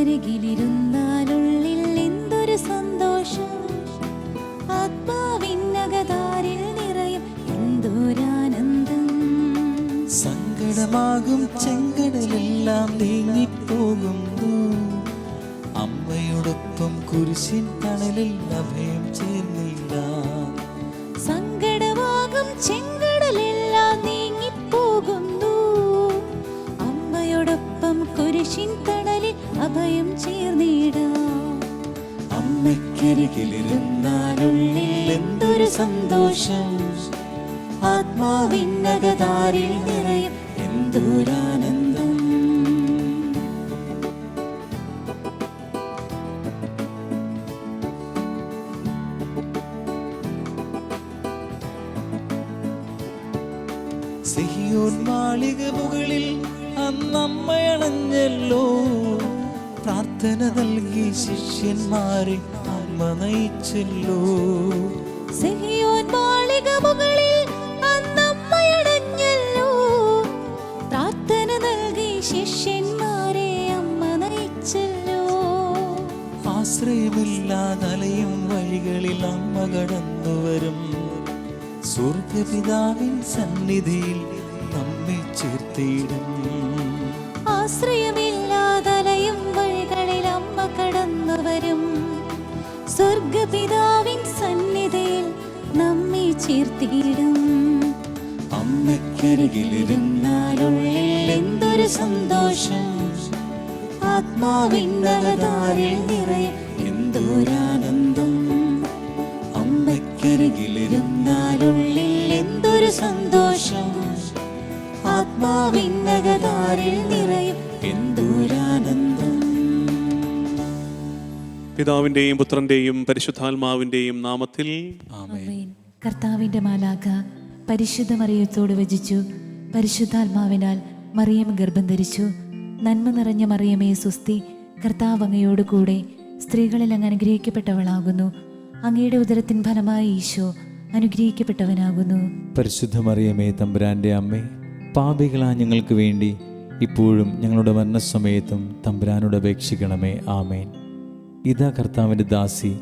അമ്മയ്ക്കരികിലിരുന്നാലുള്ളിൽ എന്തൊരു സന്തോഷം, ആത്മാവിന്നകതാരിൽ നിറയും എന്തൊരാനന്ദം. സങ്കടമാകും ചെങ്കടലെല്ലാം നീങ്ങിപ്പോകുന്നു, അമ്മയോടൊപ്പം കുരിശിൻ തണലിൽ അഭയം ചേർന്നില്ല. സങ്കടമാകും ചെങ്കടലെല്ലാം നീങ്ങിപ്പോകുന്നു, അമ്മയോടൊപ്പം കുരിശിൻ തണലിൽ അഭയം ചേർന്നിടാം. അമ്മയ്ക്കരികിലിരുന്നാലുള്ളിൽ എന്തൊരു സന്തോഷം, ആത്മാവിന്നകതാരിൽ നിറയും എന്തൊരാനന്ദം. സിഹിയോൻ മാളിക മുകളിൽ അന്നമ്മയണഞ്ഞല്ലോ, പ്രാർത്ഥന നൽകി ശിഷ്യന്മാരെ അമ്മ നയിച്ചല്ലോ. സിഹിയോൻ മാളിക മുകളിൽ അന്നമ്മയണഞ്ഞല്ലോ, പ്രാർത്ഥന നൽകി ശിഷ്യന്മാരെ അമ്മ നയിച്ചല്ലോ. ആശ്രയമില്ലാതലയും വഴികളിൽ അമ്മ കടന്നുവരും, സ്വർഗപിതാവിൻ സന്നിധിയിൽ നമ്മെ ചേർത്തിടും. ആശ്രയമില്ലാതലയും വഴികളിൽ അമ്മ കടന്നുവരും, സ്വർഗപിതാവിൻ സന്നിധിയിൽ നമ്മെ ചേർത്തിടും. അമ്മയ്ക്കരികിലിരുന്നാലുള്ളിൽ എന്തൊരു സന്തോഷം, ആത്മാവിന്നകതാരിൽ നിറയും എന്തൊരാനന്ദം. അമ്മയ്ക്കരികിലിരുന്നാലുള്ളിൽ എന്തൊരു സന്തോഷം, ആത്മാവിന്നകതാരിൽ നിറയും എന്തൊരാനന്ദം. പിതാവിൻ്റെയും പുത്രൻ്റെയും പരിശുദ്ധാത്മാവിൻ്റെയും നാമത്തിൽ ആമേൻ. കർത്താവിന്റെ മാലാഖ പരിശുദ്ധ മറിയത്തോട് വചിച്ചു, പരിശുദ്ധാത്മാവിനാൽ മറിയം ഗർഭം ധരിച്ചു. നന്മ നിറഞ്ഞ മറിയമേ സ്വസ്തി, കർത്താവ് അങ്ങയോട് കൂടെ സ്ത്രീകളിൽ അങ്ങ് അനുഗ്രഹിക്കപ്പെട്ടവളാകുന്നു. അങ്ങയുടെ ഉദരത്തിൻ ഫലമായി ഈശോ അനുഗ്രഹിക്കപ്പെട്ടവനാകുന്നു. പരിശുദ്ധ മറിയമേ തമ്പുരാന്റെ അമ്മേ, പാപികളാ ഞങ്ങൾക്ക് വേണ്ടി ഇപ്പോഴും ഞങ്ങളുടെ മരണസമയത്തും തമ്പുരാനോട് അപേക്ഷിക്കണമേ. ആമേൻ. ഇതാ കർത്താവിൻ്റെ ദാസി,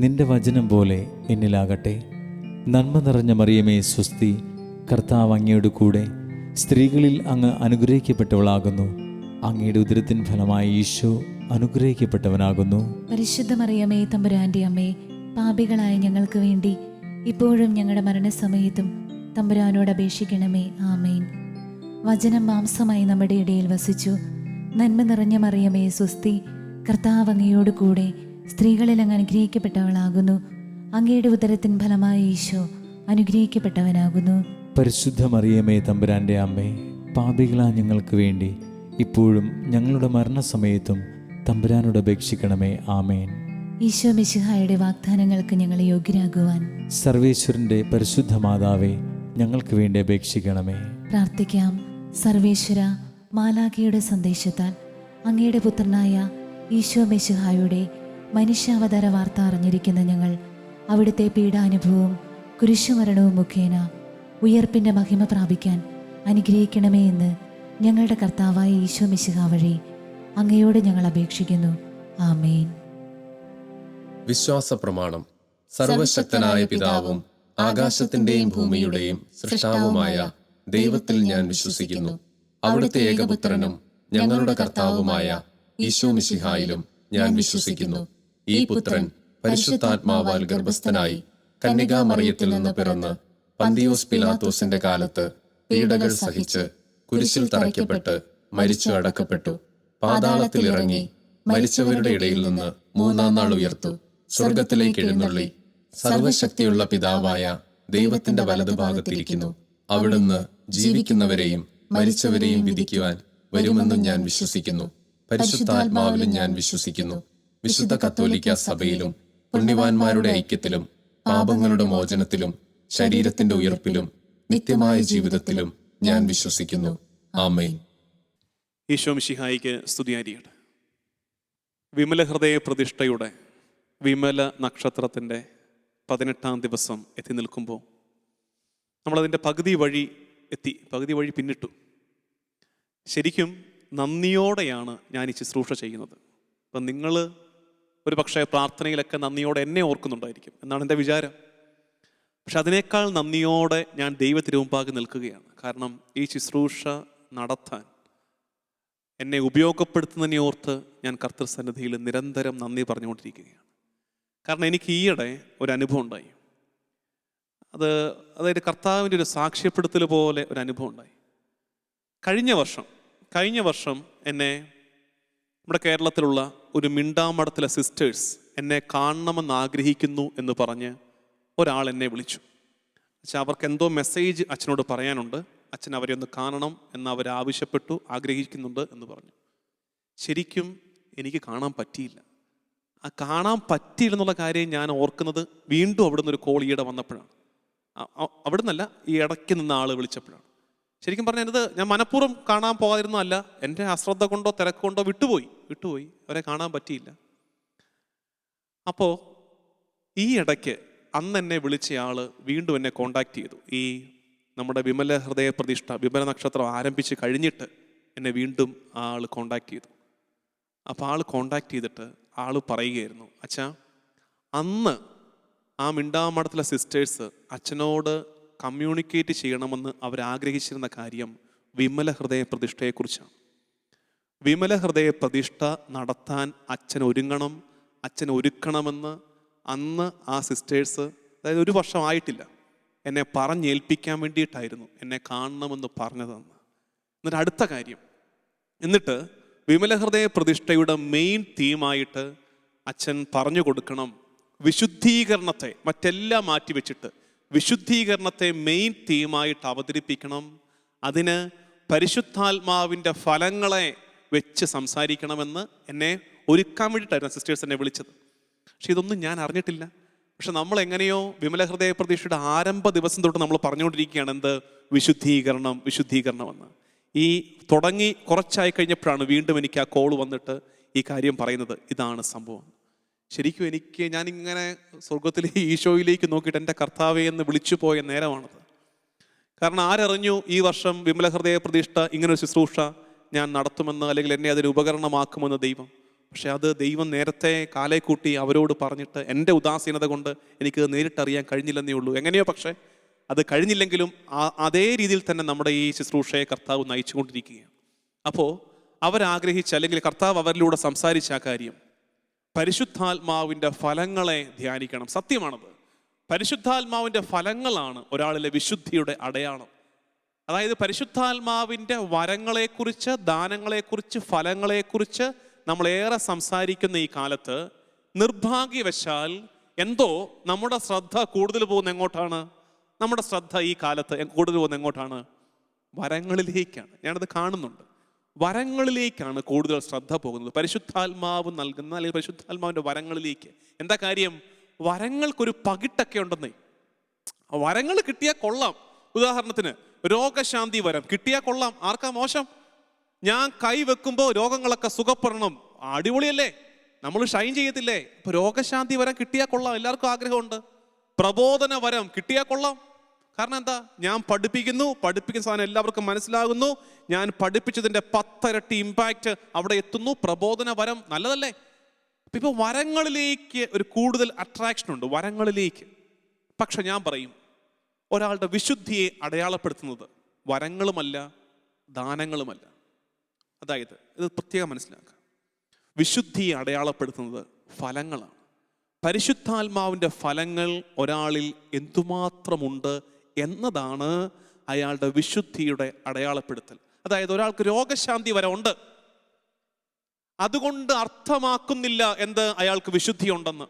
നിന്റെ വചനം പോലെ എന്നിലാകട്ടെ. നന്മ നിറഞ്ഞ മറിയമേ സ്വസ്തി, കർത്താവ് അങ്ങയോട് കൂടെ സ്ത്രീകളിൽ അങ്ങ് അനുഗ്രഹിക്കപ്പെട്ടവളാകുന്നു. അങ്ങയുടെ ഉദരത്തിൻ ഫലമായി ഈശോ അനുഗ്രഹിക്കപ്പെട്ടവനാകുന്നു. പരിശുദ്ധ മറിയമേ തമ്പുരാന്റെ അമ്മേ, പാപികളായ ഞങ്ങൾക്ക് വേണ്ടി ഇപ്പോഴും ഞങ്ങളുടെ മരണസമയത്തും തമ്പുരാനോട് അപേക്ഷിക്കണമേ. ആമേൻ. വചനം മാംസമായി നമ്മുടെ ഇടയിൽ വസിച്ചു. നന്മ നിറഞ്ഞ മറിയമേ സ്വസ്തി, കർത്താവ് അങ്ങയോട് കൂടെ സ്ത്രീകളിൽ അങ്ങ് അനുഗ്രഹിക്കപ്പെട്ടവളാകുന്നു. അങ്ങയുടെ ഉദരത്തിൻ ഫലമായി ഈശോ അനുഗ്രഹിക്കപ്പെട്ടവനാകുന്നു. പരിശുദ്ധ മറിയമേ തമ്പുരാന്റെ അമ്മേ, പാപികളാ ഞങ്ങൾക്ക് വേണ്ടി ഇപ്പോഴും ഞങ്ങളുടെ മരണസമയത്തും തമ്പുരാനോട് അപേക്ഷിക്കണമേ. ആമേൻ. ഈശോ മിശിഹായുടെ വാഗ്ദാനങ്ങൾക്ക് ഞങ്ങളെ യോഗ്യരാകുവാൻ സർവേശ്വരന്റെ പരിശുദ്ധ മാതാവേ, ഞങ്ങൾക്ക് വേണ്ടി അപേക്ഷിക്കണമേ. പ്രാർത്ഥിക്കാം. സർവേശ്വര, മാലാഖയുടെ സന്ദേശത്താൽ അങ്ങയുടെ പുത്രനായ ഈശോ മിശിഹായുടെ മനുഷ്യാവതാര വാർത്ത അറിഞ്ഞിരിക്കുന്ന ഞങ്ങൾ അവിടുത്തെ പീഡാനുഭവവും കുരിശുമരണവും മുഖേന ഉയർപ്പിൻ്റെ മഹിമ പ്രാപിക്കാൻ അനുഗ്രഹിക്കണമേ എന്ന് ഞങ്ങളുടെ കർത്താവായ ഈശോ മിശിഹാ വഴി അങ്ങയോട് ഞങ്ങൾ അപേക്ഷിക്കുന്നു. ആമേൻ. വിശ്വാസ പ്രമാണം. സർവശക്തനായ പിതാവും ആകാശത്തിന്റെയും ഭൂമിയുടെയും സൃഷ്ടാവുമായ ദൈവത്തിൽ ഞാൻ വിശ്വസിക്കുന്നു. അവിടുത്തെ ഏകപുത്രനും ഞങ്ങളുടെ കർത്താവുമായ ഈശോ മിശിഹായിലും ഞാൻ വിശ്വസിക്കുന്നു. ഈ പുത്രൻ പരിശുദ്ധാത്മാവാൽ ഗർഭസ്ഥനായി കന്യകാ മറിയത്തിൽ നിന്ന് പിറന്ന് പന്തിയോസ് പിലാത്തോസിന്റെ കാലത്ത് പീഡകൾ സഹിച്ച് കുരിശിൽ തറയ്ക്കപ്പെട്ട് മരിച്ചു അടക്കപ്പെട്ടു. പാതാളത്തിൽ ഇറങ്ങി മരിച്ചവരുടെ ഇടയിൽ നിന്ന് മൂന്നാം നാൾ ഉയർത്തു. സ്വർഗത്തിലേക്ക് എഴുന്നള്ളി സർവശക്തിയുള്ള പിതാവായ ദൈവത്തിന്റെ വലതുഭാഗത്തിരിക്കുന്നു. അവിടുന്ന് ജീവിക്കുന്നവരെയും മരിച്ചവരെയും വിധിക്കുവാൻ വരുമെന്നും ഞാൻ വിശ്വസിക്കുന്നു. പരിശുദ്ധാത്മാവിലും ഞാൻ വിശ്വസിക്കുന്നു. വിശുദ്ധ കത്തോലിക്ക സഭയിലും പുണ്യവാന്മാരുടെ ഐക്യത്തിലും പാപങ്ങളുടെ മോചനത്തിലും ശരീരത്തിന്റെ ഉയർപ്പിലും നിത്യമായ ജീവിതത്തിലും ഞാൻ വിശ്വസിക്കുന്നു. ആമേൻ. ഈശോ മിശിഹായിക്ക് സ്തുതിയായിരിക്കട്ടെ. വിമല ഹൃദയ പ്രതിഷ്ഠയുടെ വിമല നക്ഷത്രത്തിൻ്റെ 18-ാം ദിവസം എത്തി നിൽക്കുമ്പോൾ നമ്മളതിൻ്റെ പകുതി വഴി പിന്നിട്ടു. ശരിക്കും നന്ദിയോടെയാണ് ഞാൻ ഈ ശുശ്രൂഷ ചെയ്യുന്നത്. അപ്പം നിങ്ങൾ ഒരു പക്ഷേ പ്രാർത്ഥനയിലൊക്കെ നന്ദിയോടെ എന്നെ ഓർക്കുന്നുണ്ടായിരിക്കും എന്നാണ് എൻ്റെ വിചാരം. പക്ഷെ അതിനേക്കാൾ നന്ദിയോടെ ഞാൻ ദൈവത്തിന് മുമ്പാകെ നിൽക്കുകയാണ്. കാരണം ഈ ശുശ്രൂഷ നടത്താൻ എന്നെ ഉപയോഗപ്പെടുത്തുന്നതിനെ ഓർത്ത് ഞാൻ കർത്തൃസന്നിധിയിൽ നിരന്തരം നന്ദി പറഞ്ഞുകൊണ്ടിരിക്കുകയാണ്. കാരണം എനിക്ക് ഈയിടെ ഒരു അനുഭവം ഉണ്ടായി. അതായത് കർത്താവിൻ്റെ ഒരു സാക്ഷ്യപ്പെടുത്തൽ പോലെ ഒരു അനുഭവം ഉണ്ടായി. കഴിഞ്ഞ വർഷം എന്നെ നമ്മുടെ കേരളത്തിലുള്ള ഒരു മിണ്ടാമഠത്തിലെ സിസ്റ്റേഴ്സ് എന്നെ കാണണമെന്ന് ആഗ്രഹിക്കുന്നു എന്ന് പറഞ്ഞ് ഒരാൾ എന്നെ വിളിച്ചു. പക്ഷെ അവർക്ക് എന്തോ മെസ്സേജ് അച്ഛനോട് പറയാനുണ്ട്, അച്ഛൻ അവരെ ഒന്ന് കാണണം എന്ന് അവർ ആവശ്യപ്പെട്ടു, ആഗ്രഹിക്കുന്നുണ്ട് എന്ന് പറഞ്ഞു. ശരിക്കും എനിക്ക് കാണാൻ പറ്റിയില്ല. ആ കാണാൻ പറ്റിയില്ലെന്നുള്ള കാര്യം ഞാൻ ഓർക്കുന്നത് വീണ്ടും അവിടുന്ന് ഒരു കോൾ ഈയിടെ വന്നപ്പോഴാണ്. അവിടുന്നല്ല, ഈ ഇടയ്ക്ക് നിന്ന് ആൾ വിളിച്ചപ്പോഴാണ്. ശരിക്കും പറഞ്ഞത് ഞാൻ മനഃപൂർവ്വം കാണാൻ പോകാതിരുന്നതല്ല, എൻ്റെ അശ്രദ്ധ കൊണ്ടോ തിരക്ക് കൊണ്ടോ വിട്ടുപോയി അവരെ കാണാൻ പറ്റിയില്ല. അപ്പോൾ ഈ ഇടയ്ക്ക് അന്ന് എന്നെ വിളിച്ചയാൾ വീണ്ടും എന്നെ കോണ്ടാക്ട് ചെയ്തു. ഈ നമ്മുടെ വിമല ഹൃദയ പ്രതിഷ്ഠ, വിമല നക്ഷത്രം ആരംഭിച്ച് കഴിഞ്ഞിട്ട് എന്നെ വീണ്ടും ആൾ കോണ്ടാക്ട് ചെയ്തു. അപ്പോൾ ആൾ കോണ്ടാക്ട് ചെയ്തിട്ട് ആൾ പറയുകയായിരുന്നു, അച്ഛാ, അന്ന് ആ മിണ്ടാമഠത്തിലെ സിസ്റ്റേഴ്സ് അച്ഛനോട് കമ്മ്യൂണിക്കേറ്റ് ചെയ്യണമെന്ന് അവരാഗ്രഹിച്ചിരുന്ന കാര്യം വിമല ഹൃദയ പ്രതിഷ്ഠയെക്കുറിച്ചാണ്. വിമല ഹൃദയ പ്രതിഷ്ഠ നടത്താൻ അച്ഛൻ ഒരുക്കണമെന്ന് അന്ന് ആ സിസ്റ്റേഴ്സ്, അതായത് 1 വർഷമായിട്ടില്ല, എന്നെ പറഞ്ഞേൽപ്പിക്കാൻ വേണ്ടിയിട്ടായിരുന്നു എന്നെ കാണണമെന്ന് പറഞ്ഞതെന്ന്. എന്നിട്ട് അടുത്ത കാര്യം, എന്നിട്ട് വിമല ഹൃദയ പ്രതിഷ്ഠയുടെ മെയിൻ തീമായിട്ട് അച്ഛൻ പറഞ്ഞു കൊടുക്കണം, വിശുദ്ധീകരണത്തെ മറ്റെല്ലാം മാറ്റിവെച്ചിട്ട് വിശുദ്ധീകരണത്തെ മെയിൻ തീമായിട്ട് അവതരിപ്പിക്കണം, അതിന് പരിശുദ്ധാത്മാവിൻ്റെ ഫലങ്ങളെ വെച്ച് സംസാരിക്കണമെന്ന് എന്നെ ഒരുക്കാൻ വേണ്ടിയിട്ടായിരുന്നു സിസ്റ്റേഴ്സ് എന്നെ വിളിച്ചത്. പക്ഷെ ഇതൊന്നും ഞാൻ അറിഞ്ഞിട്ടില്ല. പക്ഷെ നമ്മൾ എങ്ങനെയോ വിമല ഹൃദയ പ്രതിഷ്ഠയുടെ ആരംഭ ദിവസം തൊട്ട് നമ്മൾ പറഞ്ഞുകൊണ്ടിരിക്കുകയാണ് എന്ത്, വിശുദ്ധീകരണം എന്ന്. ഈ തുടങ്ങി കുറച്ചായി കഴിഞ്ഞപ്പോഴാണ് വീണ്ടും എനിക്ക് ആ കോൾ വന്നിട്ട് ഈ കാര്യം പറയുന്നത്. ഇതാണ് സംഭവം. ശരിക്കും ഞാനിങ്ങനെ സ്വർഗത്തിലെ ഈശോയിലേക്ക് നോക്കിയിട്ട് എൻ്റെ കർത്താവേ എന്ന് വിളിച്ചു പോയ നേരമാണത്. കാരണം ആരറിഞ്ഞു ഈ വർഷം വിമല ഹൃദയ പ്രതിഷ്ഠ ഇങ്ങനൊരു ശുശ്രൂഷ ഞാൻ നടത്തുമെന്ന്, അല്ലെങ്കിൽ എന്നെ അതിന് ഉപകരണമാക്കുമെന്ന് ദൈവം. പക്ഷെ അത് ദൈവം നേരത്തെ കാലേ കൂട്ടി അവരോട് പറഞ്ഞിട്ട് എൻ്റെ ഉദാസീനത കൊണ്ട് എനിക്ക് നേരിട്ടറിയാൻ കഴിഞ്ഞില്ലെന്നേ ഉള്ളൂ. എങ്ങനെയോ പക്ഷേ അത് കഴിഞ്ഞില്ലെങ്കിലും അതേ രീതിയിൽ തന്നെ നമ്മുടെ ഈ ശുശ്രൂഷയെ കർത്താവ് നയിച്ചുകൊണ്ടിരിക്കുകയാണ്. അപ്പോൾ അവരാഗ്രഹിച്ച, അല്ലെങ്കിൽ കർത്താവ് അവരിലൂടെ സംസാരിച്ച ആ കാര്യം, പരിശുദ്ധാത്മാവിൻ്റെ ഫലങ്ങളെ ധ്യാനിക്കണം. സത്യമാണത്. പരിശുദ്ധാത്മാവിൻ്റെ ഫലങ്ങളാണ് ഒരാളിലെ വിശുദ്ധിയുടെ അടയാളം. അതായത് പരിശുദ്ധാത്മാവിൻ്റെ വരങ്ങളെക്കുറിച്ച്, ദാനങ്ങളെക്കുറിച്ച്, ഫലങ്ങളെക്കുറിച്ച് നമ്മളേറെ സംസാരിക്കുന്ന ഈ കാലത്ത് നിർഭാഗ്യവശാൽ എന്തോ നമ്മുടെ ശ്രദ്ധ കൂടുതൽ പോകുന്ന എങ്ങോട്ടാണ്? നമ്മുടെ ശ്രദ്ധ ഈ കാലത്ത് കൂടുതൽ പോകുന്ന എങ്ങോട്ടാണ്? വരങ്ങളിലേക്കാണ്. ഞാനത് കാണുന്നുണ്ട്. വരങ്ങളിലേക്കാണ് കൂടുതൽ ശ്രദ്ധ പോകുന്നത്. പരിശുദ്ധാത്മാവ് നൽകുന്ന, അല്ലെങ്കിൽ പരിശുദ്ധാത്മാവിൻ്റെ വരങ്ങളിലേക്ക്. എന്താ കാര്യം? വരങ്ങൾക്കൊരു പകിട്ടൊക്കെ ഉണ്ടെന്നേ. വരങ്ങൾ കിട്ടിയാൽ കൊള്ളാം. ഉദാഹരണത്തിന് രോഗശാന്തി വരം കിട്ടിയാൽ കൊള്ളാം. ആർക്കാ മോശം? ഞാൻ കൈ വെക്കുമ്പോൾ രോഗങ്ങളൊക്കെ സുഖപ്പെടണം, അടിപൊളിയല്ലേ? നമ്മൾ ഷൈൻ ചെയ്യത്തില്ലേ? അപ്പൊ രോഗശാന്തി വരം കിട്ടിയാൽ കൊള്ളാം, എല്ലാവർക്കും ആഗ്രഹമുണ്ട്. പ്രബോധന വരം കിട്ടിയാൽ കൊള്ളാം. കാരണം എന്താ? ഞാൻ പഠിപ്പിക്കുന്ന സാധനം എല്ലാവർക്കും മനസ്സിലാകുന്നു, ഞാൻ പഠിപ്പിച്ചതിൻ്റെ 10 ഇരട്ടി ഇമ്പാക്റ്റ് അവിടെ എത്തുന്നു. പ്രബോധന വരം നല്ലതല്ലേ? അപ്പൊ ഇപ്പോൾ വരങ്ങളിലേക്ക് ഒരു കൂടുതൽ അട്രാക്ഷൻ ഉണ്ട്, വരങ്ങളിലേക്ക്. പക്ഷെ ഞാൻ പറയും, ഒരാളുടെ വിശുദ്ധിയെ അടയാളപ്പെടുത്തുന്നത് വരങ്ങളുമല്ല, ദാനങ്ങളുമല്ല. അതായത് ഇത് പ്രത്യേകം മനസ്സിലാക്കുക, വിശുദ്ധിയെ അടയാളപ്പെടുത്തുന്നത് ഫലങ്ങളാണ്. പരിശുദ്ധാത്മാവിൻ്റെ ഫലങ്ങൾ ഒരാളിൽ എന്തുമാത്രമുണ്ട് എന്നതാണ് അയാളുടെ വിശുദ്ധിയുടെ അടയാളപ്പെടുത്തൽ. അതായത് ഒരാൾക്ക് രോഗശാന്തി വരെ ഉണ്ട്, അതുകൊണ്ട് അർത്ഥമാക്കുന്നില്ല എന്ത് അയാൾക്ക് വിശുദ്ധി ഉണ്ടെന്ന്.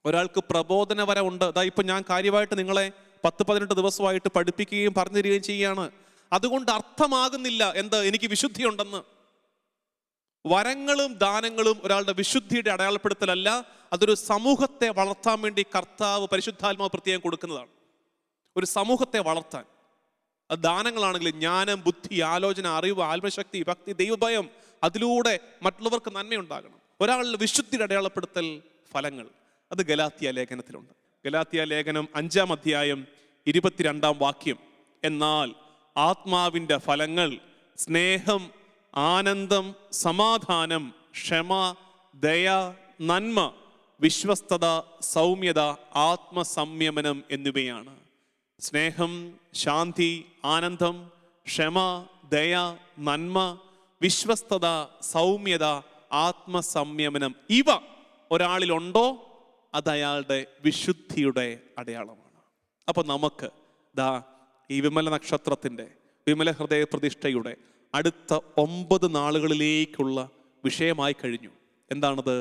ഒരാൾക്ക് പ്രബോധന വരെ ഉണ്ട്. അതാ ഇപ്പം ഞാൻ കാര്യമായിട്ട് നിങ്ങളെ 10-18 ദിവസമായിട്ട് പഠിപ്പിക്കുകയും പറഞ്ഞു തരികയും ചെയ്യുകയാണ്. അതുകൊണ്ട് അർത്ഥമാകുന്നില്ല എന്ത് എനിക്ക് വിശുദ്ധി ഉണ്ടെന്ന്. വരങ്ങളും ദാനങ്ങളും ഒരാളുടെ വിശുദ്ധിയുടെ അടയാളപ്പെടുത്തലല്ല, അതൊരു സമൂഹത്തെ വളർത്താൻ വേണ്ടി കർത്താവ് പരിശുദ്ധാത്മാവ് പ്രത്യേകം കൊടുക്കുന്നതാണ്. ഒരു സമൂഹത്തെ വളർത്താൻ. അത് ദാനങ്ങളാണെങ്കിൽ ജ്ഞാനം, ബുദ്ധി, ആലോചന, അറിവ്, ആത്മശക്തി, ഭക്തി, ദൈവഭയം, അതിലൂടെ മറ്റുള്ളവർക്ക് നന്മയുണ്ടാകണം. ഒരാളുടെ വിശുദ്ധിയുടെ അടയാളപ്പെടുത്തൽ ഫലങ്ങൾ. അത് ഗലാത്യ ലേഖനത്തിലുണ്ട്. ഗലാത്യ ലേഖനം 5-ാം അധ്യായം 22-ാം വാക്യം. എന്നാൽ ആത്മാവിൻ്റെ ഫലങ്ങൾ സ്നേഹം, ആനന്ദം, സമാധാനം, ക്ഷമ, ദയ, നന്മ, വിശ്വസ്തത, സൗമ്യത, ആത്മസംയമനം എന്നിവയാണ്. സ്നേഹം, ശാന്തി, ആനന്ദം, ക്ഷമ, ദയ, നന്മ, വിശ്വസ്തത, സൗമ്യത, ആത്മസംയമനം, ഇവ ഒരാളിലുണ്ടോ അത് അയാളുടെ വിശുദ്ധിയുടെ അടയാളമാണ്. അപ്പോൾ നമുക്ക് ഈ വിമല നക്ഷത്രത്തിൻ്റെ, വിമല ഹൃദയ പ്രതിഷ്ഠയുടെ അടുത്ത 9 നാളുകളിലേക്കുള്ള വിഷയമായി കഴിഞ്ഞു. എന്താണത്?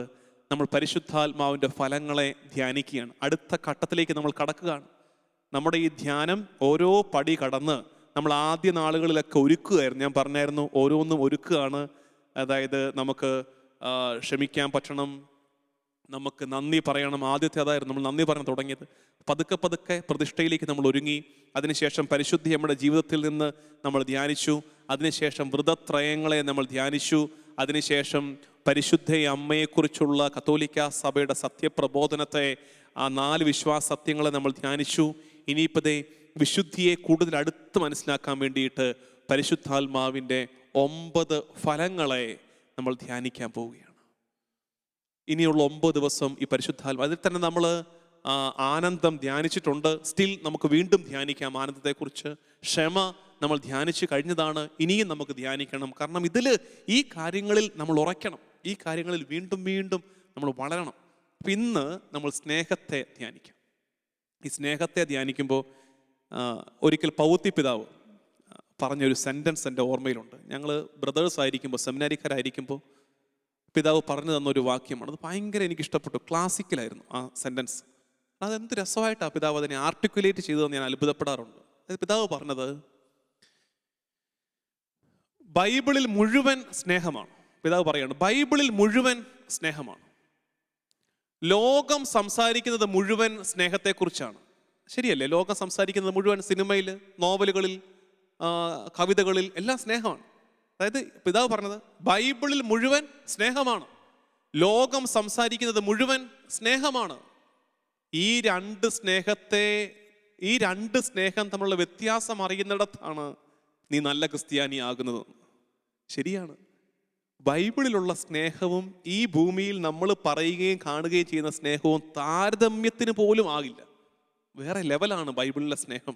നമ്മൾ പരിശുദ്ധാത്മാവിൻ്റെ ഫലങ്ങളെ ധ്യാനിക്കുകയാണ്. അടുത്ത ഘട്ടത്തിലേക്ക് നമ്മൾ കടക്കുകയാണ്. നമ്മുടെ ഈ ധ്യാനം ഓരോ പടി കടന്ന് നമ്മൾ ആദ്യ നാളുകളിലൊക്കെ ഒരുക്കുകയായിരുന്നു. ഞാൻ പറഞ്ഞായിരുന്നു, ഓരോന്നും ഒരുക്കുകയാണ്. അതായത് നമുക്ക് ക്ഷമിക്കാൻ പറ്റണം, നമുക്ക് നന്ദി പറയണം. ആദ്യത്തെ അതായിരുന്നു, നമ്മൾ നന്ദി പറയാൻ തുടങ്ങിയത്. പതുക്കെ പതുക്കെ പ്രതിഷ്ഠയിലേക്ക് നമ്മൾ ഒരുങ്ങി. അതിനുശേഷം പരിശുദ്ധി നമ്മുടെ ജീവിതത്തിൽ നിന്ന് നമ്മൾ ധ്യാനിച്ചു. അതിനുശേഷം വ്രതത്രയങ്ങളെ നമ്മൾ ധ്യാനിച്ചു. അതിനുശേഷം പരിശുദ്ധ അമ്മയെക്കുറിച്ചുള്ള കത്തോലിക്ക സഭയുടെ സത്യപ്രബോധനത്തെ, ആ 4 വിശ്വാസ സത്യങ്ങളെ നമ്മൾ ധ്യാനിച്ചു. ഇനിയിപ്പതേ വിശുദ്ധിയെ കൂടുതൽ അടുത്ത് മനസ്സിലാക്കാൻ വേണ്ടിയിട്ട് പരിശുദ്ധാത്മാവിൻ്റെ 9 ഫലങ്ങളെ നമ്മൾ ധ്യാനിക്കാൻ പോവുകയാണ്. ഇനിയുള്ള 9 ദിവസം ഈ പരിശുദ്ധാത്മ, അതിൽ തന്നെ നമ്മൾ ആനന്ദം ധ്യാനിച്ചിട്ടുണ്ട്. സ്റ്റിൽ നമുക്ക് വീണ്ടും ധ്യാനിക്കാം ആനന്ദത്തെക്കുറിച്ച്. ക്ഷമ നമ്മൾ ധ്യാനിച്ചു കഴിഞ്ഞതാണ്, ഇനിയും നമുക്ക് ധ്യാനിക്കണം. കാരണം ഈ കാര്യങ്ങളിൽ നമ്മൾ ഉറയ്ക്കണം, ഈ കാര്യങ്ങളിൽ വീണ്ടും വീണ്ടും നമ്മൾ വളരണം. അപ്പം ഇന്ന് നമ്മൾ സ്നേഹത്തെ ധ്യാനിക്കാം. ഈ സ്നേഹത്തെ ധ്യാനിക്കുമ്പോൾ ഒരിക്കൽ പൗത്തി പിതാവ് പറഞ്ഞൊരു സെൻറ്റൻസ് എൻ്റെ ഓർമ്മയിലുണ്ട്. ഞങ്ങൾ ബ്രദേഴ്സ് ആയിരിക്കുമ്പോൾ, സെമിനാരിക്കാരായിരിക്കുമ്പോൾ പിതാവ് പറഞ്ഞു തന്നൊരു വാക്യമാണ്. അത് ഭയങ്കര എനിക്ക് ഇഷ്ടപ്പെട്ടു. ക്ലാസിക്കലായിരുന്നു ആ സെൻറ്റൻസ്. അതെന്ത് രസമായിട്ടാണ് പിതാവ് അതിനെ ആർട്ടിക്കുലേറ്റ് ചെയ്തതെന്ന് ഞാൻ അത്ഭുതപ്പെടാറുണ്ട്. പിതാവ് പറഞ്ഞത്, ബൈബിളിൽ മുഴുവൻ സ്നേഹമാണ്. പിതാവ് പറയാണ്, ബൈബിളിൽ മുഴുവൻ സ്നേഹമാണ്. ലോകം സംസാരിക്കുന്നത് മുഴുവൻ സ്നേഹത്തെക്കുറിച്ചാണ്. ശരിയല്ലേ? ലോകം സംസാരിക്കുന്നത് മുഴുവൻ സിനിമയിൽ, നോവലുകളിൽ, കവിതകളിൽ എല്ലാം സ്നേഹമാണ്. അതായത് പിതാവ് പറഞ്ഞത് ബൈബിളിൽ മുഴുവൻ സ്നേഹമാണ്, ലോകം സംസാരിക്കുന്നത് മുഴുവൻ സ്നേഹമാണ്. ഈ രണ്ട് സ്നേഹം തമ്മിലുള്ള വ്യത്യാസം അറിയുന്നിടത്താണ് നീ നല്ല ക്രിസ്ത്യാനി ആകുന്നത്. ശരിയാണ്. ബൈബിളിലുള്ള സ്നേഹവും ഈ ഭൂമിയിൽ നമ്മൾ പറയുകയും കാണുകയും ചെയ്യുന്ന സ്നേഹവും താരതമ്യത്തിന് പോലും ആകില്ല. വേറെ ലെവലാണ് ബൈബിളിലെ സ്നേഹം.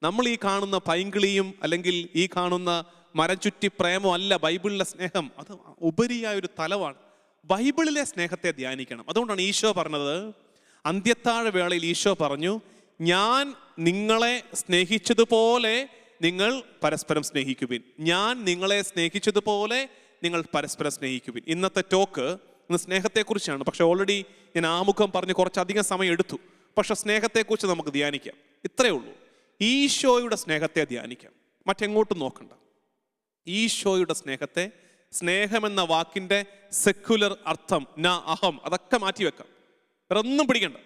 നമ്മൾ ഈ കാണുന്ന പൈങ്കിളിയും അല്ലെങ്കിൽ ഈ കാണുന്ന മരം ചുറ്റി പ്രേമം അല്ല ബൈബിളിലെ സ്നേഹം. അത് ഉപരിയായൊരു തലമാണ്. ബൈബിളിലെ സ്നേഹത്തെ ധ്യാനിക്കണം. അതുകൊണ്ടാണ് ഈശോ പറഞ്ഞത്, അന്ത്യത്താഴ വേളയിൽ ഈശോ പറഞ്ഞു, ഞാൻ നിങ്ങളെ സ്നേഹിച്ചതുപോലെ നിങ്ങൾ പരസ്പരം സ്നേഹിക്കുവിൻ. ഞാൻ നിങ്ങളെ സ്നേഹിച്ചതുപോലെ നിങ്ങൾ പരസ്പരം സ്നേഹിക്കുവിൻ. ഇന്നത്തെ ടോക്ക് ഇന്ന് സ്നേഹത്തെക്കുറിച്ചാണ്. പക്ഷെ ഓൾറെഡി ഞാൻ ആമുഖം പറഞ്ഞ് കുറച്ചധികം സമയം എടുത്തു. പക്ഷെ സ്നേഹത്തെക്കുറിച്ച് നമുക്ക് ധ്യാനിക്കാം. ഇത്രയേ ഉള്ളൂ. ഈശോയുടെ സ്നേഹത്തെ ധ്യാനിക്കാം, മറ്റെങ്ങോട്ടും നോക്കണ്ട. ഈശോയുടെ സ്നേഹത്തെ, സ്നേഹമെന്ന വാക്കിൻ്റെ സെക്യുലർ അർത്ഥം അഹം, അതൊക്കെ മാറ്റിവെക്കാം. വേറെ ഒന്നും പിടിക്കണ്ട.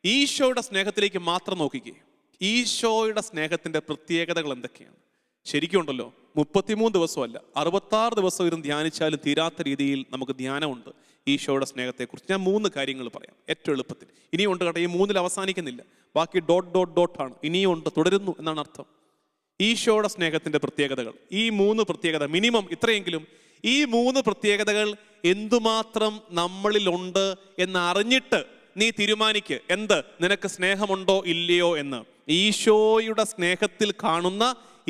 ഈശോയുടെ സ്നേഹത്തിലേക്ക് മാത്രം നോക്കിക്കേ. ഈശോയുടെ സ്നേഹത്തിൻ്റെ പ്രത്യേകതകൾ എന്തൊക്കെയാണ്? ശരിക്കും ഉണ്ടല്ലോ, 33 ദിവസമല്ല 66 ദിവസം ഇരുന്ന് ധ്യാനിച്ചാലും തീരാത്ത രീതിയിൽ നമുക്ക് ധ്യാനമുണ്ട് ഈശോയുടെ സ്നേഹത്തെക്കുറിച്ച്. ഞാൻ 3 കാര്യങ്ങൾ പറയാം ഏറ്റവും എളുപ്പത്തിൽ. ഇനിയും ഉണ്ട് കേട്ടോ, ഈ 3-ൽ അവസാനിക്കുന്നില്ല. ബാക്കി ഡോട്ട് ആണ്. ഇനിയും ഉണ്ട്, തുടരുന്നു എന്നാണ് അർത്ഥം. ഈശോയുടെ സ്നേഹത്തിൻ്റെ പ്രത്യേകതകൾ, ഈ 3 പ്രത്യേകത, മിനിമം ഇത്രയെങ്കിലും ഈ 3 പ്രത്യേകതകൾ എന്തുമാത്രം നമ്മളിലുണ്ട് എന്ന് അറിഞ്ഞിട്ട് നീ തീരുമാനിക്ക്, നിനക്ക് സ്നേഹമുണ്ടോ ഇല്ലയോ എന്ന്. ഈശോയുടെ സ്നേഹത്തിൽ കാണുന്ന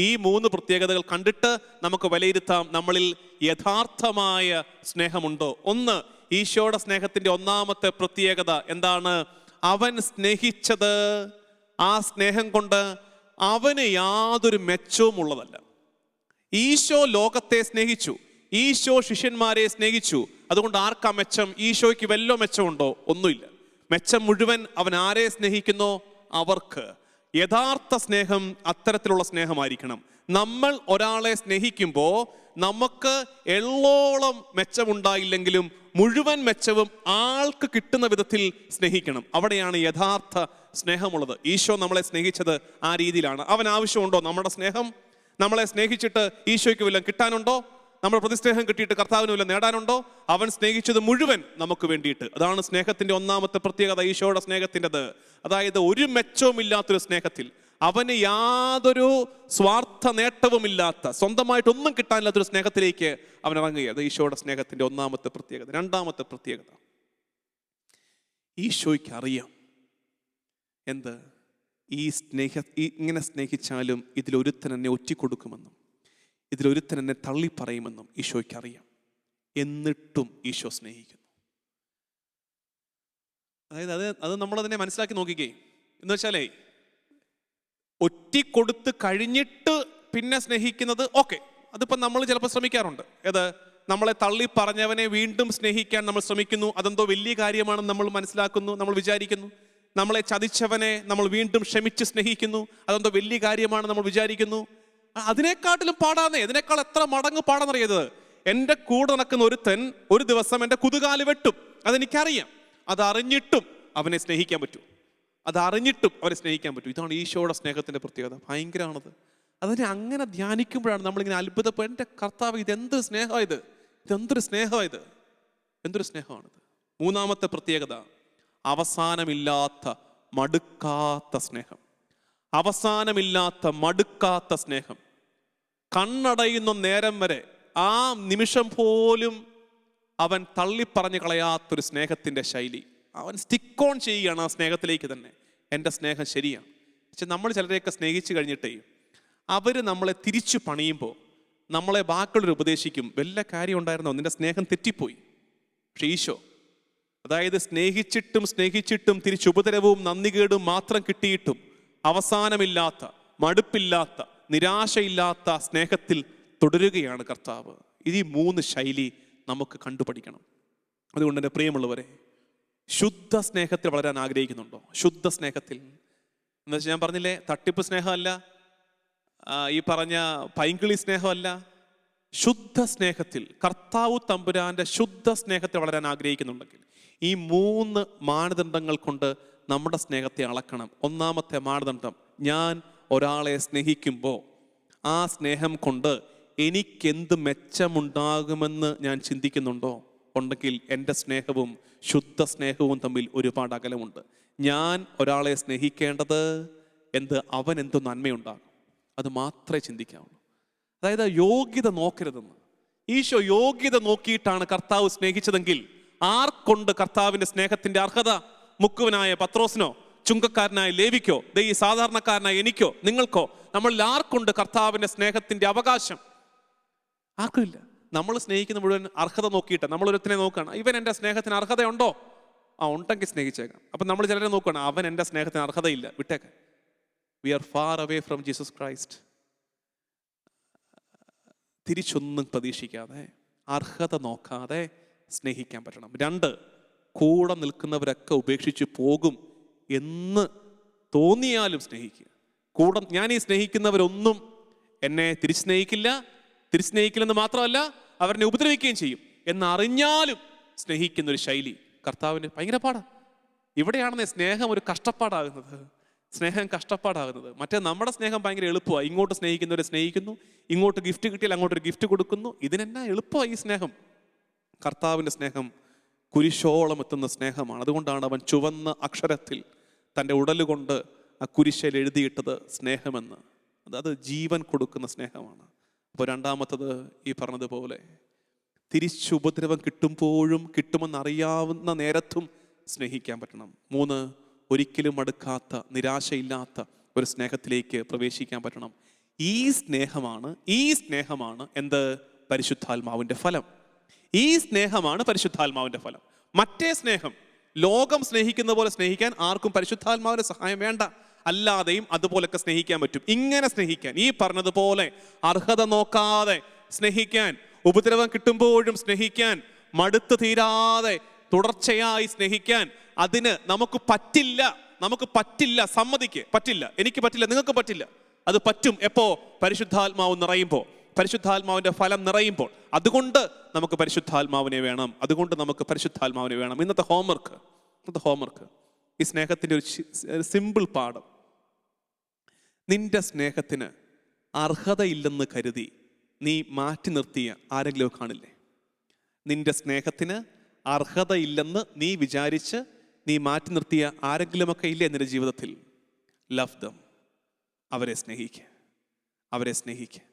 ഈ 3 പ്രത്യേകതകൾ കണ്ടിട്ട് നമുക്ക് വിലയിരുത്താം നമ്മളിൽ യഥാർത്ഥമായ സ്നേഹമുണ്ടോ. 1, ഈശോയുടെ സ്നേഹത്തിന്റെ 1-ാമത്തെ പ്രത്യേകത എന്താണ്? അവൻ സ്നേഹിച്ചത്, ആ സ്നേഹം കൊണ്ട് അവന് യാതൊരു മെച്ചവും ഉള്ളതല്ല. ഈശോ ലോകത്തെ സ്നേഹിച്ചു, ഈശോ ശിഷ്യന്മാരെ സ്നേഹിച്ചു. അതുകൊണ്ട് ആർക്കാ മെച്ചം? ഈശോയ്ക്ക് വല്ലോ മെച്ചമുണ്ടോ? ഒന്നുമില്ല. മെച്ചം മുഴുവൻ അവൻ ആരെ സ്നേഹിക്കുന്നോ അവർക്ക്. യഥാർത്ഥ സ്നേഹം അത്തരത്തിലുള്ള സ്നേഹമായിരിക്കണം. നമ്മൾ ഒരാളെ സ്നേഹിക്കുമ്പോൾ നമുക്ക് എള്ളോളം മെച്ചമുണ്ടായില്ലെങ്കിലും മുഴുവൻ മെച്ചവും ആൾക്ക് കിട്ടുന്ന വിധത്തിൽ സ്നേഹിക്കണം. അവിടെയാണ് യഥാർത്ഥ സ്നേഹമുള്ളത്. ഈശോ നമ്മളെ സ്നേഹിച്ചത് ആ രീതിയിലാണ്. അവൻ ആവശ്യമുണ്ടോ നമ്മുടെ സ്നേഹം? നമ്മളെ സ്നേഹിച്ചിട്ട് ഈശോയ്ക്ക് വല്ലതും കിട്ടാനുണ്ടോ? നമ്മൾ പ്രതിസ്നേഹം കിട്ടിയിട്ട് കർത്താവിന് വല്ലതും നേടാനുണ്ടോ? അവൻ സ്നേഹിച്ചത് മുഴുവൻ നമുക്ക് വേണ്ടിയിട്ട്. അതാണ് സ്നേഹത്തിന്റെ 1-ാമത്തെ പ്രത്യേകത, ഈശോയുടെ സ്നേഹത്തിൻ്റെത്. അതായത് ഒരു മെച്ചവും ഇല്ലാത്തൊരു സ്നേഹത്തിൽ, അവന് യാതൊരു സ്വാർത്ഥ നേട്ടവുമില്ലാത്ത, സ്വന്തമായിട്ടൊന്നും കിട്ടാനില്ലാത്തൊരു സ്നേഹത്തിലേക്ക് അവൻ ഇറങ്ങുക. അത് ഈശോയുടെ സ്നേഹത്തിൻ്റെ ഒന്നാമത്തെ പ്രത്യേകത. രണ്ടാമത്തെ പ്രത്യേകത, ഈശോയ്ക്ക് അറിയാം എന്ത്, ഇങ്ങനെ സ്നേഹിച്ചാലും ഇതിലൊരുത്തൻ എന്നെ ഒറ്റിക്കൊടുക്കുമെന്നും ഇതിലൊരുത്തൻ എന്നെ തള്ളിപ്പറയുമെന്നും ഈശോയ്ക്ക് അറിയാം. എന്നിട്ടും ഈശോ സ്നേഹിക്കുന്നു. അതായത് അത് നമ്മളതിനെ മനസ്സിലാക്കി നോക്കിക്കേ. എന്ന് വെച്ചാലേ, ഒറ്റിക്കൊടുത്ത് കഴിഞ്ഞിട്ട് പിന്നെ സ്നേഹിക്കുന്നത് ഓക്കെ, അതിപ്പോൾ നമ്മൾ ചിലപ്പോൾ ശ്രമിക്കാറുണ്ട്. നമ്മളെ തള്ളി പറഞ്ഞവനെ വീണ്ടും സ്നേഹിക്കാൻ നമ്മൾ ശ്രമിക്കുന്നു. അതെന്തോ വലിയ കാര്യമാണെന്ന് നമ്മൾ മനസ്സിലാക്കുന്നു, നമ്മൾ വിചാരിക്കുന്നു. നമ്മളെ ചതിച്ചവനെ നമ്മൾ വീണ്ടും ക്ഷമിച്ച് സ്നേഹിക്കുന്നു, അതെന്തോ വലിയ കാര്യമാണ് നമ്മൾ വിചാരിക്കുന്നു. അതിനേക്കാട്ടിലും പാടാന്നേ, അതിനേക്കാൾ എത്ര മടങ്ങ് പാടാന്നറിയത്, എൻ്റെ കൂടെ നടക്കുന്ന ഒരുത്തൻ ഒരു ദിവസം എൻ്റെ കുതുകാല് വെട്ടും, അതെനിക്കറിയാം. അതറിഞ്ഞിട്ടും അവനെ സ്നേഹിക്കാൻ പറ്റും, അതറിഞ്ഞിട്ടും അവനെ സ്നേഹിക്കാൻ പറ്റും. ഇതാണ് ഈശോയുടെ സ്നേഹത്തിൻ്റെ പ്രത്യേകത. ഭയങ്കരമാണത്. അതിനെ അങ്ങനെ ധ്യാനിക്കുമ്പോഴാണ് നമ്മളിങ്ങനെ അത്ഭുതപ്പെടും. എൻ്റെ കർത്താവ്, ഇതെന്തൊരു സ്നേഹമായത്, ഇതെന്തൊരു സ്നേഹമായത്, എന്തൊരു സ്നേഹമാണിത്. മൂന്നാമത്തെ പ്രത്യേകത, അവസാനമില്ലാത്ത മടുക്കാത്ത സ്നേഹം. അവസാനമില്ലാത്ത മടുക്കാത്ത സ്നേഹം. കണ്ണടയുന്ന നേരം വരെ, ആ നിമിഷം പോലും അവൻ തള്ളിപ്പറഞ്ഞു കളയാത്തൊരു സ്നേഹത്തിൻ്റെ ശൈലി. അവൻ സ്റ്റിക്ക് ഓൺ ചെയ്യുകയാണ് ആ സ്നേഹത്തിലേക്ക് തന്നെ. എൻ്റെ സ്നേഹം ശരിയാണ്. പക്ഷെ നമ്മൾ ചിലരെയൊക്കെ സ്നേഹിച്ചു കഴിഞ്ഞിട്ടേ അവർ നമ്മളെ തിരിച്ചു പണിയുമ്പോൾ നമ്മളെ ബാക്കിയുള്ളവർ ഉപദേശിക്കും, വല്ല കാര്യം ഉണ്ടായിരുന്നോ, നിന്റെ സ്നേഹം തെറ്റിപ്പോയി. പക്ഷെ ഈശോ, അതായത് സ്നേഹിച്ചിട്ടും തിരിച്ചുപദ്രവവും നന്ദികേടും മാത്രം കിട്ടിയിട്ടും അവസാനമില്ലാത്ത, മടുപ്പില്ലാത്ത, നിരാശയില്ലാത്ത സ്നേഹത്തിൽ തുടരുകയാണ് കർത്താവ്. ഈ മൂന്ന് ശൈലി നമുക്ക് കണ്ടുപഠിക്കണം. അതുകൊണ്ട് എൻ്റെ പ്രിയമുള്ളവരെ, ശുദ്ധ സ്നേഹത്തിൽ വളരാൻ ആഗ്രഹിക്കുന്നുണ്ടോ? ശുദ്ധ സ്നേഹത്തിൽ എന്ന് വെച്ചാൽ, ഞാൻ പറഞ്ഞില്ലേ, തട്ടിപ്പ് സ്നേഹമല്ല, ഈ പറഞ്ഞ പൈങ്കിളി സ്നേഹമല്ല, ശുദ്ധ സ്നേഹത്തിൽ, കർത്താവ് തമ്പുരാന്റെ ശുദ്ധ സ്നേഹത്തിൽ വളരാൻ ആഗ്രഹിക്കുന്നുണ്ടെങ്കിൽ ഈ മൂന്ന് മാനദണ്ഡങ്ങൾ കൊണ്ട് നമ്മുടെ സ്നേഹത്തെ അളക്കണം. ഒന്നാമത്തെ മാനദണ്ഡം, ഞാൻ ഒരാളെ സ്നേഹിക്കുമ്പോൾ ആ സ്നേഹം കൊണ്ട് എനിക്കെന്ത് മെച്ചമുണ്ടാകുമെന്ന് ഞാൻ ചിന്തിക്കുന്നുണ്ടോ? ഉണ്ടെങ്കിൽ എൻ്റെ സ്നേഹവും ശുദ്ധ സ്നേഹവും തമ്മിൽ ഒരുപാട് അകലമുണ്ട്. ഞാൻ ഒരാളെ സ്നേഹിക്കേണ്ടത് അവൻ എന്ത് നന്മയുണ്ടാകും, അത് മാത്രമേ ചിന്തിക്കാവുള്ളൂ. അതായത് യോഗ്യത നോക്കരുതെന്ന്. ഈശോ യോഗ്യത നോക്കിയിട്ടാണ് കർത്താവ് സ്നേഹിച്ചതെങ്കിൽ ആർക്കൊണ്ട് കർത്താവിൻ്റെ സ്നേഹത്തിൻ്റെ അർഹത? മുക്കുവനായ പത്രോസിനോ, ചുങ്കക്കാരനായ ലേവിക്കോ, ഈ സാധാരണക്കാരനായ എനിക്കോ, നിങ്ങൾക്കോ? നമ്മളിൽ ആർക്കൊണ്ട് കർത്താവിൻ്റെ സ്നേഹത്തിൻ്റെ അവകാശം? ആർക്കുമില്ല. നമ്മൾ സ്നേഹിക്കുന്ന മുഴുവൻ അർഹത നോക്കിയിട്ട് നമ്മളൊരുത്തിനെ നോക്കുകയാണ്, ഇവൻ എൻ്റെ സ്നേഹത്തിന് അർഹതയുണ്ടോ? ഉണ്ടെങ്കിൽ സ്നേഹിച്ചേക്കാം. അപ്പം നമ്മൾ ചിലരെ നോക്കുകയാണ്, അവൻ എൻ്റെ സ്നേഹത്തിന് അർഹതയില്ല, വിട്ടേക്കാം. We are far away from Jesus Christ. തിരിച്ചൊന്നും പ്രതീക്ഷിക്കാതെ, അർഹത നോക്കാതെ സ്നേഹിക്കാൻ പറ്റണം. 2, കൂടെ നിൽക്കുന്നവരൊക്കെ ഉപേക്ഷിച്ച് പോകും എന്ന് തോന്നിയാലും സ്നേഹിക്കുക. ഞാൻ ഈ സ്നേഹിക്കുന്നവരൊന്നും എന്നെ തിരിസ്നേഹിക്കില്ലെന്ന് മാത്രമല്ല, അവരെന്നെ ഉപദ്രവിക്കുകയും ചെയ്യും എന്നറിഞ്ഞാലും സ്നേഹിക്കുന്നൊരു ശൈലി കർത്താവിന് ഭയങ്കര പാടാണ്. ഇവിടെയാണെന്നേ സ്നേഹം ഒരു കഷ്ടപ്പാടാകുന്നത്. മറ്റേ നമ്മുടെ സ്നേഹം ഭയങ്കര എളുപ്പമാണ്. ഇങ്ങോട്ട് സ്നേഹിക്കുന്നവരെ സ്നേഹിക്കുന്നു, ഇങ്ങോട്ട് ഗിഫ്റ്റ് കിട്ടിയാൽ അങ്ങോട്ടൊരു ഗിഫ്റ്റ് കൊടുക്കുന്നു. ഇതിനെന്നാ എളുപ്പമാണ് ഈ സ്നേഹം. കർത്താവിൻ്റെ സ്നേഹം കുരിശോളം എത്തുന്ന സ്നേഹമാണ്. അതുകൊണ്ടാണ് അവൻ ചുവന്ന അക്ഷരത്തിൽ തൻ്റെ ഉടലുകൊണ്ട് ആ കുരിശിൽ എഴുതിയിട്ടത് സ്നേഹമെന്ന്. അത് ജീവൻ കൊടുക്കുന്ന സ്നേഹമാണ്. അപ്പോൾ രണ്ടാമത്തത്, ഈ പറഞ്ഞതുപോലെ തിരിച്ചുപദ്രവം കിട്ടുമെന്നറിയാവുന്ന നേരത്തും സ്നേഹിക്കാൻ പറ്റണം. 3, ഒരിക്കലും മടുക്കാത്ത, നിരാശയില്ലാത്ത ഒരു സ്നേഹത്തിലേക്ക് പ്രവേശിക്കാൻ പറ്റണം. ഈ സ്നേഹമാണ് പരിശുദ്ധാത്മാവിൻ്റെ ഫലം. ഈ സ്നേഹമാണ് പരിശുദ്ധാത്മാവിൻ്റെ ഫലം. മറ്റേ സ്നേഹം, ലോകം സ്നേഹിക്കുന്ന പോലെ സ്നേഹിക്കാൻ ആർക്കും പരിശുദ്ധാത്മാവിൻ്റെ സഹായം വേണ്ട. അല്ലാതെയും അതുപോലൊക്കെ സ്നേഹിക്കാൻ പറ്റും. ഇങ്ങനെ സ്നേഹിക്കാൻ, ഈ പറഞ്ഞതുപോലെ അർഹത നോക്കാതെ സ്നേഹിക്കാൻ, ഉപദ്രവം കിട്ടുമ്പോഴും സ്നേഹിക്കാൻ, മടുത്തു തീരാതെ തുടർച്ചയായി സ്നേഹിക്കാൻ, അതിന് നമുക്ക് പറ്റില്ല. സമ്മതിക്ക് പറ്റില്ല, എനിക്ക് പറ്റില്ല, നിങ്ങൾക്ക് പറ്റില്ല. അത് പറ്റും എപ്പോ? പരിശുദ്ധാത്മാവ് നിറയുമ്പോൾ, പരിശുദ്ധാത്മാവിൻ്റെ ഫലം നിറയുമ്പോൾ. അതുകൊണ്ട് നമുക്ക് പരിശുദ്ധാത്മാവിനെ വേണം. ഇന്നത്തെ ഹോംവർക്ക് ഈ സ്നേഹത്തിൻ്റെ ഒരു സിമ്പിൾ പാഠം. നിന്റെ സ്നേഹത്തിന് അർഹതയില്ലെന്ന് കരുതി നീ മാറ്റി നിർത്തിയ ആരെങ്കിലും കാണില്ലേ? നിന്റെ സ്നേഹത്തിന് അർഹതയില്ലെന്ന് നീ വിചാരിച്ച് നീ മാറ്റി നിർത്തിയ ആരെങ്കിലുമൊക്കെ ഇല്ലേ നിന്റെ ജീവിതത്തിൽ? ലവ് ദം. അവരെ സ്നേഹിക്കുക, അവരെ സ്നേഹിക്കുക.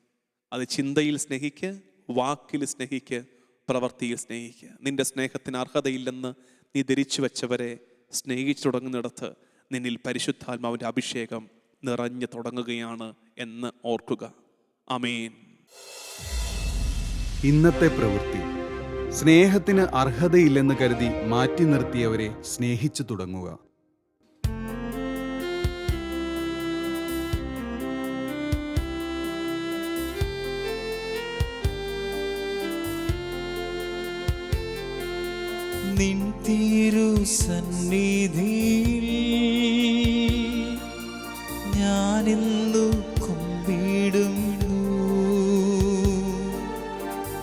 അത് ചിന്തയിൽ സ്നേഹിക്കുക, വാക്കിൽ സ്നേഹിക്കുക, പ്രവൃത്തിയിൽ സ്നേഹിക്കുക. നിന്റെ സ്നേഹത്തിന് അർഹതയില്ലെന്ന് നീ ധരിച്ചു വെച്ചവരെ സ്നേഹിച്ചു തുടങ്ങുന്നിടത്ത് നിന്നിൽ പരിശുദ്ധാത്മാവിൻ്റെ അഭിഷേകം നിറഞ്ഞു തുടങ്ങുകയാണ് എന്ന് ഓർക്കുക. ആമേൻ. ഇന്നത്തെ പ്രവൃത്തി. സ്നേഹത്തിന് അർഹതയില്ലെന്ന് കരുതി മാറ്റി നിർത്തിയവരെ സ്നേഹിച്ചു തുടങ്ങുക. നിൻ തിരുസന്നിധിയിൽ ഞാനിന്നു കുമ്പിടുന്നു.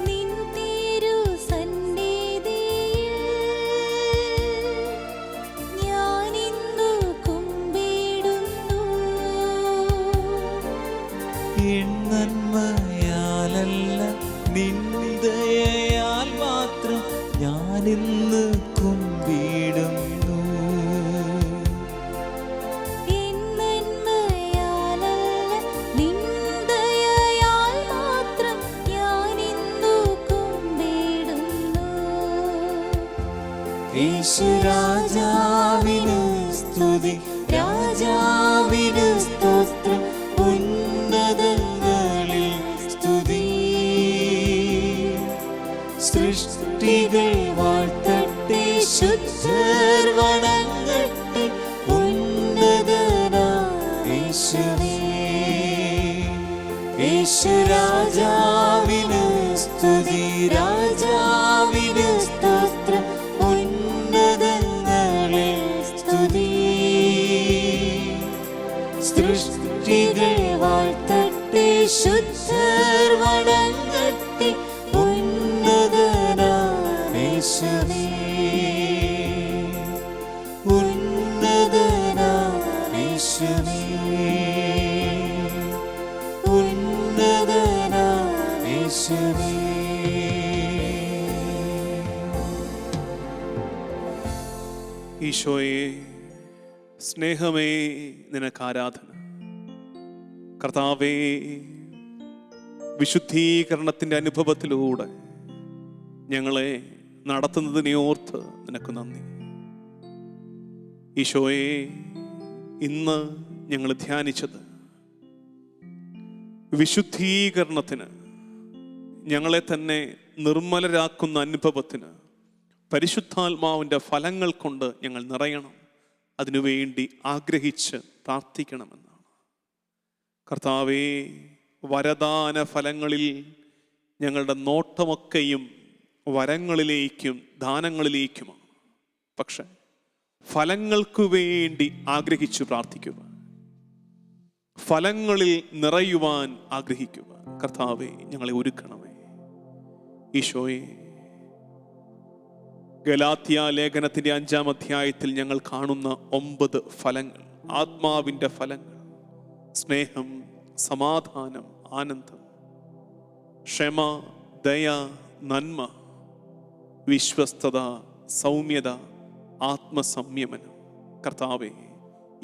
നിൻ തിരുസന്നിധിയിൽ ഞാനിന്നു കുമ്പിടുന്നു. എൻ നന്മയാലല്ല നിൻ ദയയാൽ മാത്രം ഞാനിന്ന് കുമ്പിടുന്നു. എൻ നന്മയാലല്ല നിൻ ദയയാൽ മാത്രം ഞാനിന്നു കുമ്പിടുന്നു. യേശുരാജാവിന് സ്തുതി, രാജാവിന് സ്തോത്രം, ഉന്നതങ്ങളിൽ സ്തുതി. സൃഷ്ടികൾ വാഴ്ത്തട്ടെ, ശുദ്ധർ വണങ്ങട്ടെ, ഉന്നതനായ യേശുവേ. യേശുരാജാവിന് സ്തുതി, രാജാവിന് സ്തോത്രം, ഉന്നതങ്ങളിൽ സ്തുതി. സൃഷ്ടികൾ വാഴ്ത്തട്ടെ, ശുദ്ധർ വണങ്ങട്ടെ, ഉന്നതനായ യേശുവേ. ഉന്നതനായ യേശുവേ. ഉന്നതനായ യേശുവേ. ഈശോയെ, സ്നേഹമേ, നിനക്ക് ആരാധന. കർത്താവേ, വിശുദ്ധീകരണത്തിൻ്റെ അനുഭവത്തിലൂടെ ഞങ്ങളെ നടത്തുന്നതിനെ ഓർത്ത് നിനക്ക് നന്ദി. ഈശോയെ, ഇന്ന് ഞങ്ങൾ ധ്യാനിച്ചത് വിശുദ്ധീകരണത്തിന്, ഞങ്ങളെ തന്നെ നിർമ്മലരാക്കുന്ന അനുഭവത്തിന് പരിശുദ്ധാത്മാവിൻ്റെ ഫലങ്ങൾ കൊണ്ട് ഞങ്ങൾ നിറയണം, അതിനുവേണ്ടി ആഗ്രഹിച്ച് പ്രാർത്ഥിക്കണമെന്നാണ്. കർത്താവേ, വരദാന ഫലങ്ങളിൽ ഞങ്ങളുടെ നോട്ടമൊക്കെയും വരങ്ങളിലേക്കും ദാനങ്ങളിലേക്കുമാണ്. പക്ഷെ ഫലങ്ങൾക്കു വേണ്ടി ആഗ്രഹിച്ചു പ്രാർത്ഥിക്കുക, ഫലങ്ങളിൽ നിറയുവാൻ ആഗ്രഹിക്കുക. കർത്താവേ, ഞങ്ങളെ ഒരുക്കണമേ. ഈശോയെ, ഗലാത്യ ലേഖനത്തിൻ്റെ 5-ാം അധ്യായത്തിൽ ഞങ്ങൾ കാണുന്ന 9 ഫലങ്ങൾ, ആത്മാവിൻ്റെ ഫലങ്ങൾ: സ്നേഹം, സമാധാനം, ആനന്ദം, ക്ഷമ, ദയ, നന്മ, വിശ്വസ്തത, സൗമ്യത, ആത്മസംയമനം. കർത്താവേ,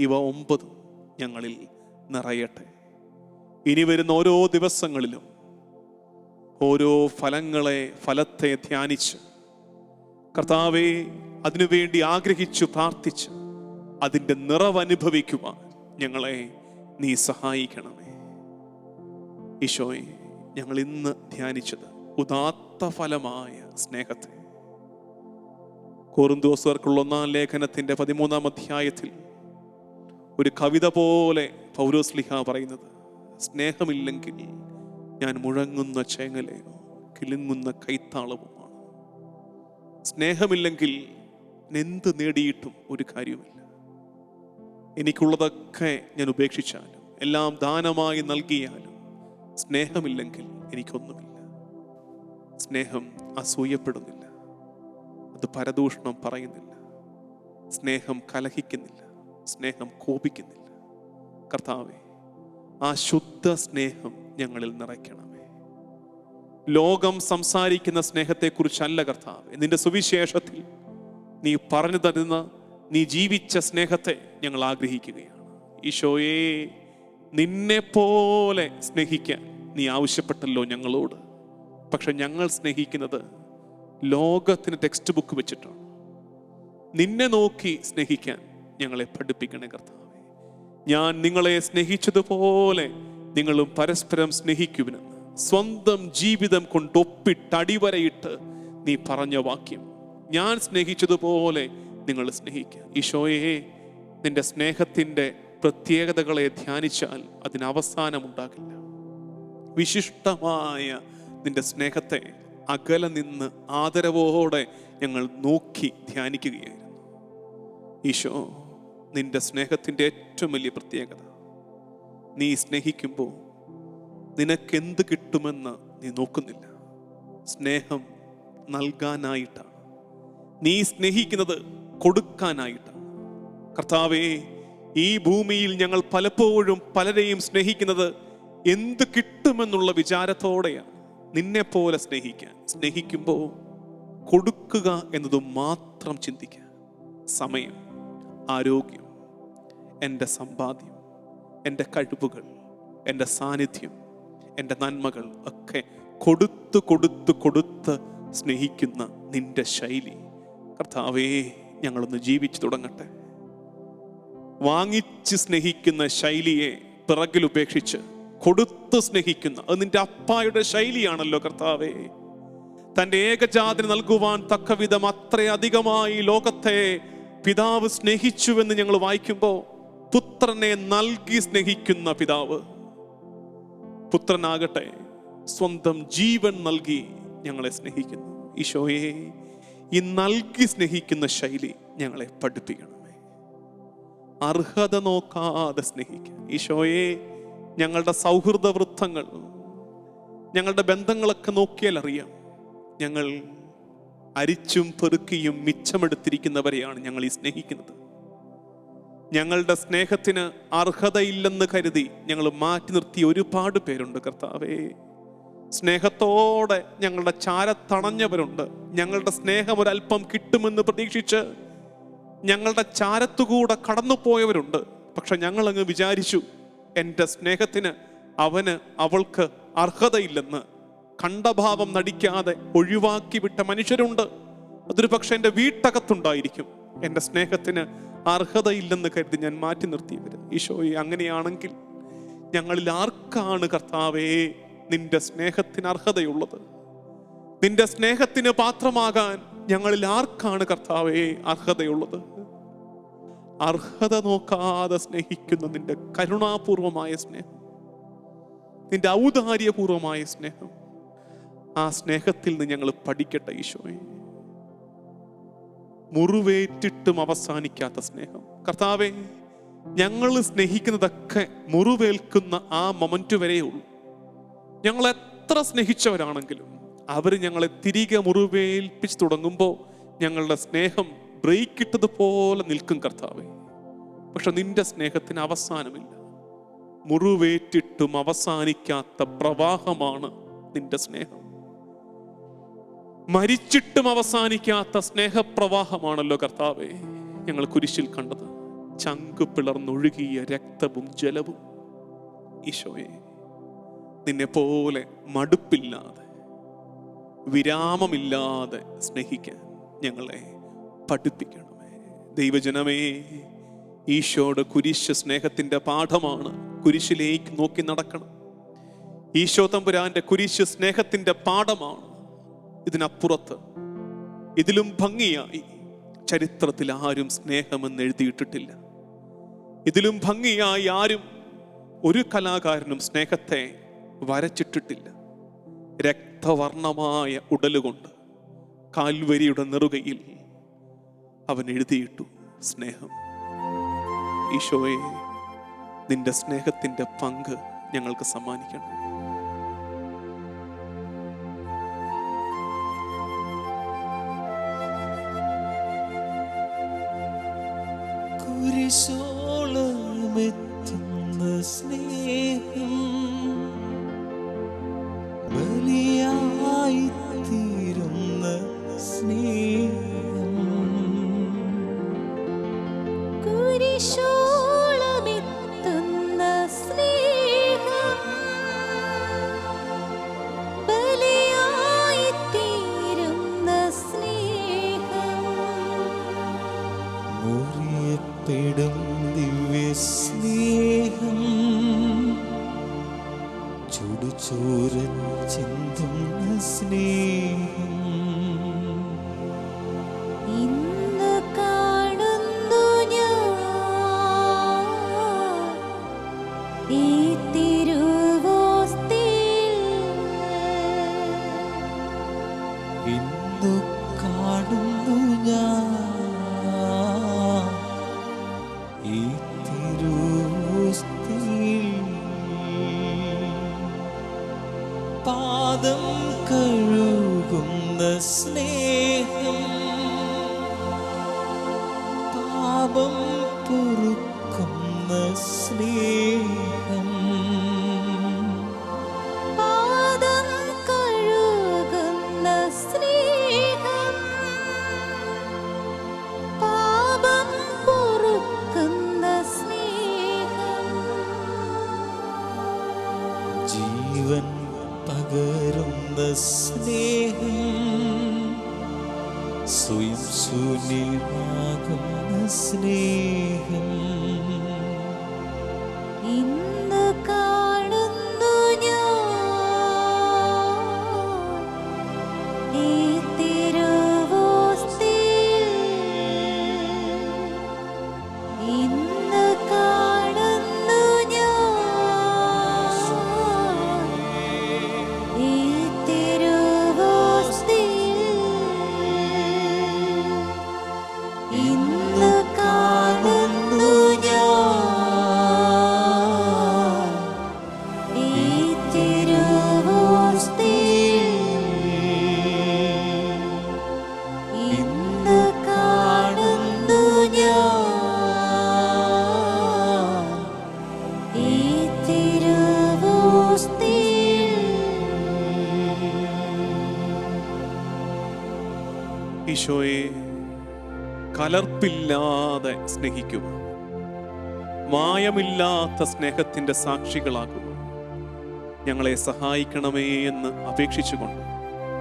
ഇവ 9 ഞങ്ങളിൽ നിറയട്ടെ. ഇനി വരുന്ന ഓരോ ദിവസങ്ങളിലും ഓരോ ഫലത്തെ ധ്യാനിച്ച്, കർത്താവേ, അതിനുവേണ്ടി ആഗ്രഹിച്ചു പ്രാർത്ഥിച്ച് അതിൻ്റെ നിറവനുഭവിക്കുവാൻ ഞങ്ങളെ നീ സഹായിക്കണമേ. ഈശോയെ, ഞങ്ങൾ ഇന്ന് ധ്യാനിച്ചത് ഉദാത്ത ഫലമായ സ്നേഹത്തെ. കൊറിന്തോസ്യർക്കുള്ള 1-ാം ലേഖനത്തിൻ്റെ 13-ാം അധ്യായത്തിൽ ഒരു കവിത പോലെ പൗലോസ്ലീഹ പറയുന്നത്: സ്നേഹമില്ലെങ്കിൽ ഞാൻ മുഴങ്ങുന്ന ചേങ്ങലയോ കിലുങ്ങുന്ന കൈത്താളവുമാണ്. സ്നേഹമില്ലെങ്കിൽ എന്ത് നേടിയിട്ടും ഒരു കാര്യമില്ല. എനിക്കുള്ളതൊക്കെ ഞാൻ ഉപേക്ഷിച്ചാലും, എല്ലാം ദാനമായി നൽകിയാലും, സ്നേഹമില്ലെങ്കിൽ എനിക്കൊന്നുമില്ല. സ്നേഹം അസൂയപ്പെടുന്നില്ല, അത് പരദൂഷണം പറയുന്നില്ല, സ്നേഹം കലഹിക്കുന്നില്ല, സ്നേഹം കോപിക്കുന്നില്ല. കർത്താവേ, ആ ശുദ്ധ സ്നേഹം ഞങ്ങളിൽ നിറയ്ക്കണമേ. ലോകം സംസാരിക്കുന്ന സ്നേഹത്തെക്കുറിച്ചല്ല കർത്താവേ, നിന്റെ സുവിശേഷത്തിൽ നീ പറഞ്ഞു തരുന്ന, നീ ജീവിച്ച സ്നേഹത്തെ ഞങ്ങൾ ആഗ്രഹിക്കുകയാണ്. ഈശോയെ, നിന്നെ പോലെ സ്നേഹിക്കാൻ നീ ആവശ്യപ്പെട്ടല്ലോ ഞങ്ങളോട്. പക്ഷെ ഞങ്ങൾ സ്നേഹിക്കുന്നത് ലോകത്തിന് ടെക്സ്റ്റ് ബുക്ക് വെച്ചിട്ടാണ്. നിന്നെ നോക്കി സ്നേഹിക്കാൻ ഞങ്ങളെ പഠിപ്പിക്കണേ കർത്താവേ. ഞാൻ നിങ്ങളെ സ്നേഹിച്ചതുപോലെ നിങ്ങളും പരസ്പരം സ്നേഹിക്കുവിനെന്ന് സ്വന്തം ജീവിതം കൊണ്ട് ഒപ്പിട്ടടിവരയിട്ട് നീ പറഞ്ഞ വാക്യം, ഞാൻ സ്നേഹിച്ചതുപോലെ നിങ്ങൾ സ്നേഹിക്കുക. ഈശോയെ, നിന്റെ സ്നേഹത്തിൻ്റെ പ്രത്യേകതകളെ ധ്യാനിച്ചാൽ അതിന് അവസാനമുണ്ടാകില്ല. വിശിഷ്ടമായ നിന്റെ സ്നേഹത്തെ അകലെ നിന്ന് ആദരവോടെ ഞങ്ങൾ നോക്കി ധ്യാനിക്കുകയായിരുന്നു. ഈശോ, നിന്റെ സ്നേഹത്തിൻ്റെ ഏറ്റവും വലിയ പ്രത്യേകത, നീ സ്നേഹിക്കുമ്പോൾ നിനക്കെന്ത് കിട്ടുമെന്ന് നീ നോക്കുന്നില്ല. സ്നേഹം നൽകാനായിട്ടാണ്. നീ സ്നേഹിക്കുന്നത് കൊടുക്കാനായിട്ടാണ്. കർത്താവേ, ഈ ഭൂമിയിൽ ഞങ്ങൾ പലപ്പോഴും പലരെയും സ്നേഹിക്കുന്നത് എന്ത് കിട്ടുമെന്നുള്ള വിചാരത്തോടെയാണ്. നിന്നെ പോലെ സ്നേഹിക്കുമ്പോൾ കൊടുക്കുക എന്നത് മാത്രം ചിന്തിക്കുക. സമയം, ആരോഗ്യം, എൻ്റെ സമ്പാദ്യം, എൻ്റെ കഴിവുകൾ, എൻ്റെ സാന്നിധ്യം, എൻ്റെ നന്മകൾ ഒക്കെ കൊടുത്ത് കൊടുത്ത് കൊടുത്ത് സ്നേഹിക്കുന്ന നിന്റെ ശൈലി കർത്താവേ, ഞങ്ങളൊന്ന് ജീവിച്ചു തുടങ്ങട്ടെ. വാങ്ങിച്ച് സ്നേഹിക്കുന്ന ശൈലിയെ പിറകിലുപേക്ഷിച്ച് കൊടുത്ത് സ്നേഹിക്കുന്ന, അത് നിന്റെ അപ്പായുടെ ശൈലിയാണല്ലോ കർത്താവേ. തൻ്റെ ഏകജാതന് നൽകുവാൻ തക്കവിധം അത്രയധികമായി ലോകത്തെ പിതാവ് സ്നേഹിച്ചുവെന്ന് ഞങ്ങൾ വായിക്കുമ്പോൾ, പുത്രനെ നൽകി സ്നേഹിക്കുന്ന പിതാവ്, പുത്രനാകട്ടെ സ്വന്തം ജീവൻ നൽകി ഞങ്ങളെ സ്നേഹിക്കുന്നു. ഈശോയെ, ഈ നൽകി സ്നേഹിക്കുന്ന ശൈലി ഞങ്ങളെ പഠിപ്പിക്കണമേ. അർഹത നോക്കാതെ സ്നേഹിക്കാൻ. ഈശോയെ, ഞങ്ങളുടെ സൗഹൃദ വൃത്തങ്ങൾ, ഞങ്ങളുടെ ബന്ധങ്ങളൊക്കെ നോക്കിയാൽ അറിയാം, ഞങ്ങൾ അരിച്ചും പെറുക്കിയും മിച്ചമെടുത്തിരിക്കുന്നവരെയാണ് ഞങ്ങൾ ഈ സ്നേഹിക്കുന്നത്. ഞങ്ങളുടെ സ്നേഹത്തിന് അർഹതയില്ലെന്ന് കരുതി ഞങ്ങൾ മാറ്റി നിർത്തിയ ഒരുപാട് പേരുണ്ട് കർത്താവേ. സ്നേഹത്തോടെ ഞങ്ങളുടെ ചാരത്തണഞ്ഞവരുണ്ട്. ഞങ്ങളുടെ സ്നേഹം ഒരല്പം കിട്ടുമെന്ന് പ്രതീക്ഷിച്ച് ഞങ്ങളുടെ ചാരത്തുകൂടെ കടന്നുപോയവരുണ്ട്. പക്ഷെ ഞങ്ങളങ്ങ് വിചാരിച്ചു എൻ്റെ സ്നേഹത്തിന് അവന് അവൾക്ക് അർഹതയില്ലെന്ന്. കണ്ടഭാവം നടിക്കാതെ ഒഴിവാക്കി വിട്ട മനുഷ്യരുണ്ട്. അതൊരു പക്ഷെ എൻ്റെ വീട്ടകത്തുണ്ടായിരിക്കും. എൻ്റെ സ്നേഹത്തിന് അർഹതയില്ലെന്ന് കരുതി ഞാൻ മാറ്റി നിർത്തിയവര്. ഈശോയെ, അങ്ങനെയാണെങ്കിൽ ഞങ്ങളിൽ ആർക്കാണ് കർത്താവേ നിന്റെ സ്നേഹത്തിന് അർഹതയുള്ളത്? നിന്റെ സ്നേഹത്തിന് പാത്രമാകാൻ ഞങ്ങളിൽ ആർക്കാണ് കർത്താവേ അർഹതയുള്ളത്? അർഹത നോക്കാതെ സ്നേഹിക്കുന്ന നിന്റെ കരുണാപൂർവമായ സ്നേഹം, നിന്റെ ഔദാര്യപൂർവമായ സ്നേഹം, ആ സ്നേഹത്തിൽ നിന്ന് ഞങ്ങൾ പഠിക്കട്ടെ ഈശോയെ. മുറിവേറ്റിട്ടും അവസാനിക്കാത്ത സ്നേഹം കർത്താവേ, ഞങ്ങൾ സ്നേഹിക്കുന്നതൊക്കെ മുറിവേൽക്കുന്ന ആ മൊമെന്റ് വരെയേ ഉള്ളൂ. ഞങ്ങൾ എത്ര സ്നേഹിച്ചവരാണെങ്കിലും അവർ ഞങ്ങളെ തിരികെ മുറിവേൽപ്പിച്ച് തുടങ്ങുമ്പോൾ ഞങ്ങളുടെ സ്നേഹം ബ്രേക്ക് ഇട്ടതുപോലെ നിൽക്കും കർത്താവേ. പക്ഷെ നിന്റെ സ്നേഹത്തിന് അവസാനമില്ല. മുറിവേറ്റിട്ടും അവസാനിക്കാത്ത പ്രവാഹമാണ് നിന്റെ സ്നേഹം. മരിച്ചിട്ടും അവസാനിക്കാത്ത സ്നേഹപ്രവാഹമാണല്ലോ കർത്താവേ ഞങ്ങൾ കുരിശിൽ കണ്ടത്. ചങ്ക് പിളർന്നൊഴുകിയ രക്തവും ജലവും. ഈശോയെ, നിന്നെ പോലെ മടുപ്പില്ലാതെ വിരാമമില്ലാതെ സ്നേഹിക്കാൻ ഞങ്ങളെ പഠിപ്പിക്കണമേ. ദൈവജനമേ, ഈശോയുടെ കുരിശ് സ്നേഹത്തിന്റെ പാഠമാണ്. കുരിശിലേക്ക് നോക്കി നടക്കണം. ഈശോ തമ്പുരാന്റെ കുരിശ് സ്നേഹത്തിന്റെ പാഠമാണ്. ഇതിനപ്പുറത്ത് ഇതിലും ഭംഗിയായി ചരിത്രത്തിൽ ആരും സ്നേഹമെന്ന് എഴുതിയിട്ടിട്ടില്ല. ഇതിലും ഭംഗിയായി ആരും, ഒരു കലാകാരനും സ്നേഹത്തെ വരച്ചിട്ടിട്ടില്ല. രക്തവർണമായ ഉടലുകൊണ്ട് കാൽവരിയുടെ നെറുകയിൽ അവൻ എഴുതിയിട്ടു സ്നേഹം. ഈശോയെ, നിന്റെ സ്നേഹത്തിന്റെ പങ്ക് ഞങ്ങൾക്ക് സമ്മാനിക്കണം. കുരിശോളമെത്തുന്ന സ്നേഹം ബലിയായി തീരുന്ന സ്നേഹം, കുരിശോളമെത്തുന്ന സ്നേഹം പെടും ദിവ്യ സ്നേഹം ചുടുചോരൻ ചിന്തുന്ന സ്നേഹം ഇന്ന് കാണുന്നു ഞാൻ ഈ തിരുവോസ്തിയിൽ ഇന്നു കാണുന്നു ഞാൻ ഈ തിരുവോസ്തിയിൽ പാദം കഴുകുന്ന സ്നേഹം പാപം പൊറുക്കുന്ന സ്നേഹം പാദം കഴുകുന്ന സ്നേഹം പാപം പൊറുക്കുന്ന സ്നേഹം ജീവൻ പകരുന്ന സ്നേഹം സ്വയം ശൂന്യമാകുന്ന സ്നേഹം ഇന്ന് കാണുന്നു ഞാൻ ഈ തിരുവോസ്തിയിൽ ഇന്ന് കാണുന്നു ഞാൻ ഈ തിരുവോസ്തിയിൽ ഇന്ന് കാണുന്നു ഞാൻ ഈ തിരുവോസ്തിയിൽ ഇന്ന് കാണുന്നു ഞാൻ ഈ തിരുവോസ്തിയിൽ ഈശോയെ കലർപ്പില്ലാതെ സ്നേഹിക്കുക, മായമില്ലാത്ത സ്നേഹത്തിൻ്റെ സാക്ഷികളാകുക. ഞങ്ങളെ സഹായിക്കണമേ എന്ന് അപേക്ഷിച്ചുകൊണ്ട്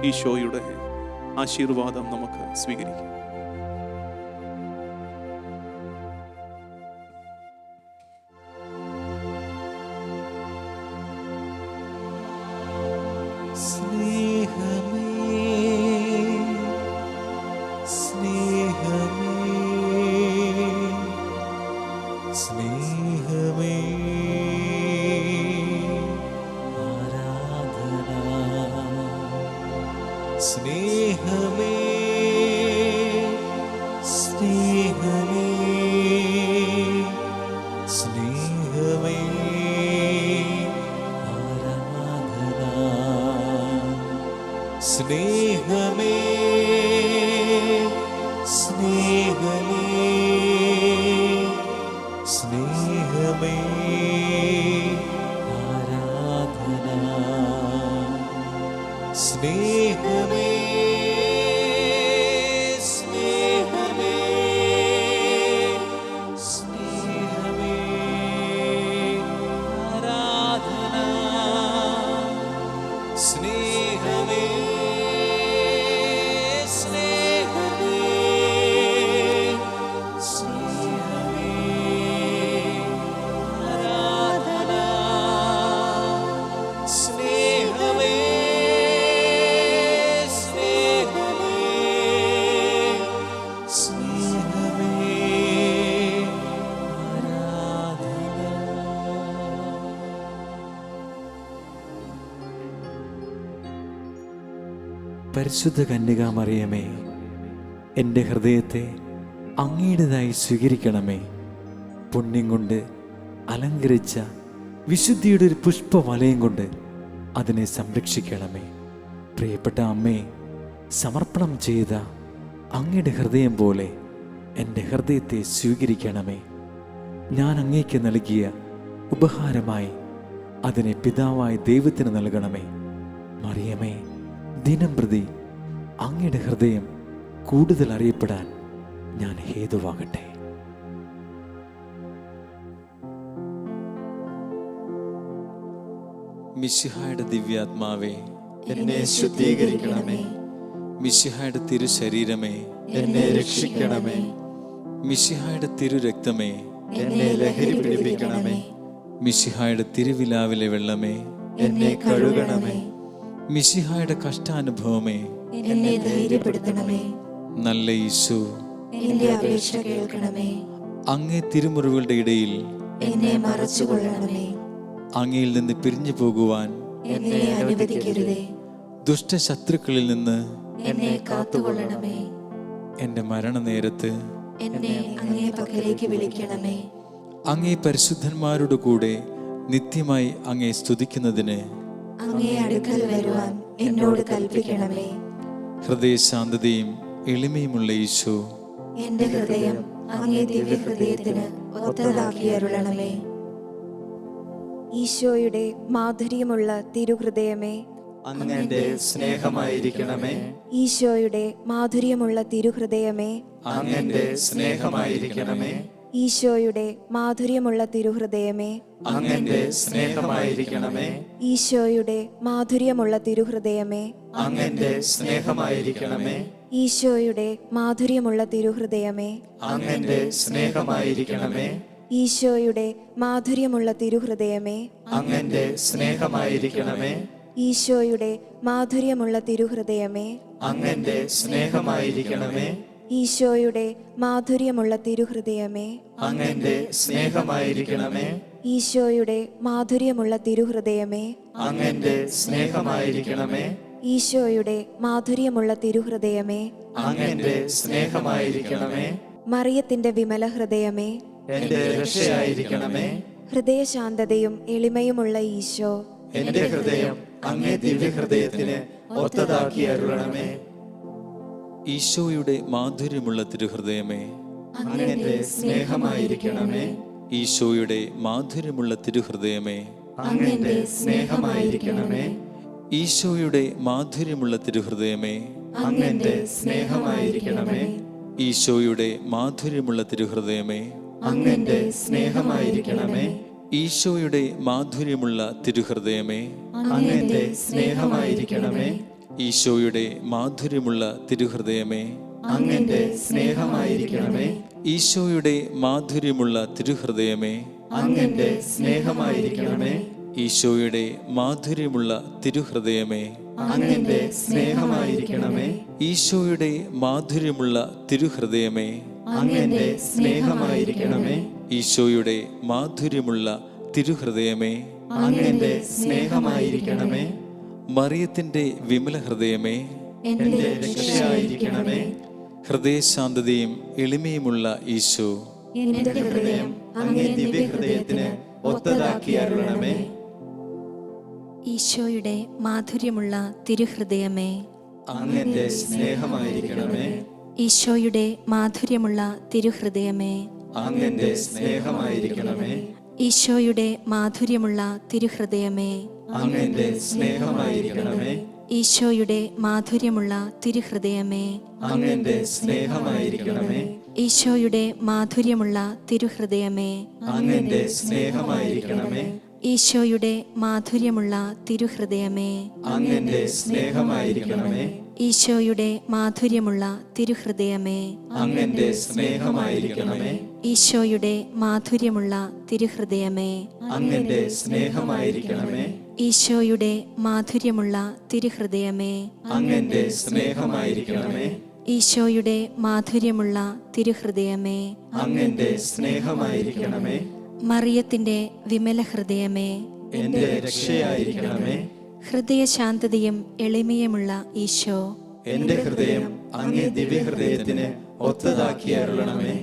ഈശോയുടെ ആശീർവാദം നമുക്ക് സ്വീകരിക്കാം. സ്നേഹമേ ആരാധന സ്നേഹമേ സ്നേഹമേ സ്നേഹമേ ആരാധന സ്നേഹമേ സ്നേഹമേ സ്നേഹമേ ആരാധന സ്നേഹമേ സ്നേഹമേ സ്നേഹമേ ആരാധന സ്നേഹമേ സ്നേഹമേ സ്നേഹമേ ആരാധന സ്നേഹമേ സ്നേഹമേ സ്നേഹമേ ആരാധന. പരിശുദ്ധ കന്യകാമറിയമേ, എൻ്റെ ഹൃദയത്തെ അങ്ങയുടേതായി സ്വീകരിക്കണമേ. പുണ്യം കൊണ്ട് അലങ്കരിച്ച വിശുദ്ധിയുടെ ഒരു പുഷ്പവലയം കൊണ്ട് അതിനെ സംരക്ഷിക്കണമേ. പ്രിയപ്പെട്ട അമ്മേ, സമർപ്പണം ചെയ്ത അങ്ങയുടെ ഹൃദയം പോലെ എൻ്റെ ഹൃദയത്തെ സ്വീകരിക്കണമേ. ഞാൻ അങ്ങേക്ക് നൽകിയ ഉപഹാരമായി അതിനെ പിതാവായ ദൈവത്തിന് നൽകണമേ. മറിയമേ, ദിനംപ്രതി അങ്ങയുടെ ഹൃദയം കൂടുതൽ അറിയപ്പെടാൻ ഞാൻ ഹേതുവാകട്ടെ. മിശിഹായുടെ ദിവ്യാത്മാവേ, എന്നെ ശുദ്ധീകരിക്കണമേ. മിശിഹായുടെ തിരുശരീരമേ, എന്നെ രക്ഷിക്കണമേ. മിശിഹായുടെ തിരുരക്തമേ, എന്നെ ലഹരി പിടിപ്പിക്കണമേ. മിശിഹായുടെ തിരുവിലാവിലെ വെള്ളമേ, എന്നെ കഴുകണമേ. മിശിഹായുടെ കഷ്ടാനുഭവമേ, എന്നെ ധൈര്യപ്പെടുത്തണമേ. നല്ല ഈശോ, എന്റെ അപേക്ഷ കേൾക്കണമേ. അങ്ങേ തിരുമുറിവുകളുടെ ഇടയിൽ എന്നെ മറച്ചുകൊള്ളണമേ. അങ്ങയിൽ നിന്ന് പിരിഞ്ഞു പോകുവാൻ എന്നെ അനുവദിക്കരുതേ. ദുഷ്ടശത്രുക്കളിൽ നിന്ന് എന്നെ കാത്തുകൊള്ളണമേ. എൻ്റെ മരണനേരത്ത് എന്നെ അങ്ങേ പക്കലേക്ക് വിളിക്കണമേ. അങ്ങേ പരിശുദ്ധന്മാരുടെ കൂടെ നിത്യമായി അങ്ങേ സ്തുതിക്കുന്നതിന് അങ്ങേ അടുക്കൽ വരുവാൻ എന്നോട് കൽപ്പിക്കണമേ. ഹൃദയശാന്തതയും എളിമയുമുള്ള ഈശോ, എന്റെ ഹൃദയം അങ്ങേ ദിവ്യഹൃദയത്തിന് ഒത്തതാക്കി അരുളണമേ. ഈശോയുടെ മാധുര്യമുള്ള തിരുഹൃദയമേ, അങ്ങയുടെ സ്നേഹമായിരിക്കണമേ. ഈശോയുടെ മാധുര്യമുള്ള തിരുഹൃദയമേ, അങ്ങയുടെ സ്നേഹമായിരിക്കണമേ. ഈശോയുടെ മാധുര്യമുള്ള തിരുഹൃദയമേ, അങ്ങയുടെ സ്നേഹമായിരിക്കണമേ. ഈശോയുടെ മാധുര്യമുള്ള തിരുഹൃദയമേ, അങ്ങയുടെ സ്നേഹമായിരിക്കണമേ. ഈശോയുടെ മാധുര്യമുള്ള തിരുഹൃദയമേ, അങ്ങയുടെ സ്നേഹമായിരിക്കണമേ. ഈശോയുടെ മാധുര്യമുള്ള തിരുഹൃദയമേ, അങ്ങയുടെ സ്നേഹമായിരിക്കണമേ. ഈശോയുടെ മാധുര്യമുള്ള തിരുഹൃദയമേ, അങ്ങയുടെ സ്നേഹമായിരിക്കണമേ. ഈശോയുടെ മാധുര്യമുള്ള തിരുഹൃദയമേ, അങ്ങയുടെ സ്നേഹമായിരിക്കണമേ. ഈശോയുടെ മാധുര്യമുള്ള തിരുഹൃദയമേ, അങ്ങയുടെ സ്നേഹമായിരിക്കണമേ. ഈശോയുടെ മാധുര്യമുള്ള തിരുഹൃദയമേ, അങ്ങയുടെ സ്നേഹമായിരിക്കണമേ. മറിയത്തിന്റെ വിമല ഹൃദയമേ, എന്റെ രക്ഷയായിരിക്കണമേ. ഹൃദയശാന്തതയും എളിമയുമുള്ള ഈശോ, എന്റെ ഹൃദയം അങ്ങേ ദിവ്യഹൃദയത്തിന് ഒത്തതാക്കി അരുളണമേ. ഈശോയുടെ മാധുര്യമുള്ള തിരുഹൃദയമേ, അങ്ങന്റെ സ്നേഹമായിരിക്കണമേ. ഈശോയുടെ മാധുര്യമുള്ള തിരുഹൃദയമേ, അങ്ങന്റെ സ്നേഹമായിരിക്കണമേ. ഈശോയുടെ മാധുര്യമുള്ള തിരുഹൃദയമേ, അങ്ങന്റെ സ്നേഹമായിരിക്കണമേ. ഈശോയുടെ മാധുര്യമുള്ള തിരുഹൃദയമേ, അങ്ങന്റെ സ്നേഹമായിരിക്കണമേ. ഈശോയുടെ മാധുര്യമുള്ള തിരുഹൃദയമേ, അങ്ങന്റെ സ്നേഹമായിരിക്കണമേ. ഈശോയുടെ മാധുര്യമുള്ള തിരുഹൃദയമേ, അങ്ങന്റെ സ്നേഹമായിരിക്കണമേ. ഈശോയുടെ മാധുര്യമുള്ള തിരുഹൃദയമേ, അങ്ങന്റെ സ്നേഹമായിരിക്കണമേ. ഈശോയുടെ മാധുര്യമുള്ള തിരുഹൃദയമേ, അങ്ങന്റെ സ്നേഹമായിരിക്കണമേ. ഈശോയുടെ മാധുര്യമുള്ള തിരുഹൃദയമേ, അങ്ങന്റെ സ്നേഹമായിരിക്കണമേ. ഈശോയുടെ മാധുര്യമുള്ള തിരുഹൃദയമേ, അങ്ങന്റെ സ്നേഹമായിരിക്കണമേ. മറിയത്തിന്റെ വിമല ഹൃദയമേ, എന്റെ രക്ഷയായിരിക്കണമേ. ഹൃദയശാന്തതയും എളിമയുമുള്ള ഈശോ, എന്റെ ഹൃദയം അങ്ങേ ദിവ്യഹൃദയത്തിന് ഒത്തതാക്കി അരുളണമേ. ഈശോയുടെ മാധുര്യമുള്ള തിരുഹൃദയമേ, അങ്ങന്റെ സ്നേഹമായിരിക്കണമേ. ഈശോയുടെ മാധുര്യമുള്ള തിരുഹൃദയമേ, അങ്ങന്റെ സ്നേഹമായിരിക്കണമേ. ഈശോയുടെ മാധുര്യമുള്ള തിരുഹൃദയമേ, അങ്ങന്റെ സ്നേഹമായിരിക്കണമേ. ഈശോയുടെ മാധുര്യമുള്ള തിരുഹൃദയമേ, അങ്ങന്റെ സ്നേഹമായിരിക്കണമേ. ഈശോയുടെ മാധുര്യമുള്ള തിരുഹൃദയമേ, അങ്ങന്റെ സ്നേഹമായിരിക്കണമേ. ഈശോയുടെ മാധുര്യമുള്ള തിരുഹൃദയമേ, അങ്ങന്റെ സ്നേഹമായിരിക്കണമേ. ഈശോയുടെ മാധുര്യമുള്ള തിരുഹൃദയമേ, അങ്ങന്റെ സ്നേഹമായിരിക്കണമേ. ഈശോയുടെ മാധുര്യമുള്ള തിരുഹൃദയമേ, അങ്ങന്റെ സ്നേഹമായിരിക്കണമേ. ഈശോയുടെ മാധുര്യമുള്ള തിരുഹൃദയമേ, അങ്ങന്റെ സ്നേഹമായിരിക്കണമേ. ഈശോയുടെ മാധുര്യമുള്ള തിരുഹൃദയമേ, അങ്ങന്റെ സ്നേഹമായിരിക്കണമേ. മറിയത്തിന്റെ വിമല ഹൃദയമേ, എന്റെ രക്ഷയായിരിക്കണമേ. ഹൃദയശാന്തതയും എളിമയുമുള്ള ഈശോ, എന്റെ ഹൃദയം അങ്ങേ ദിവ്യഹൃദയത്തിന് ഒത്തതാക്കി അരുളണമേ.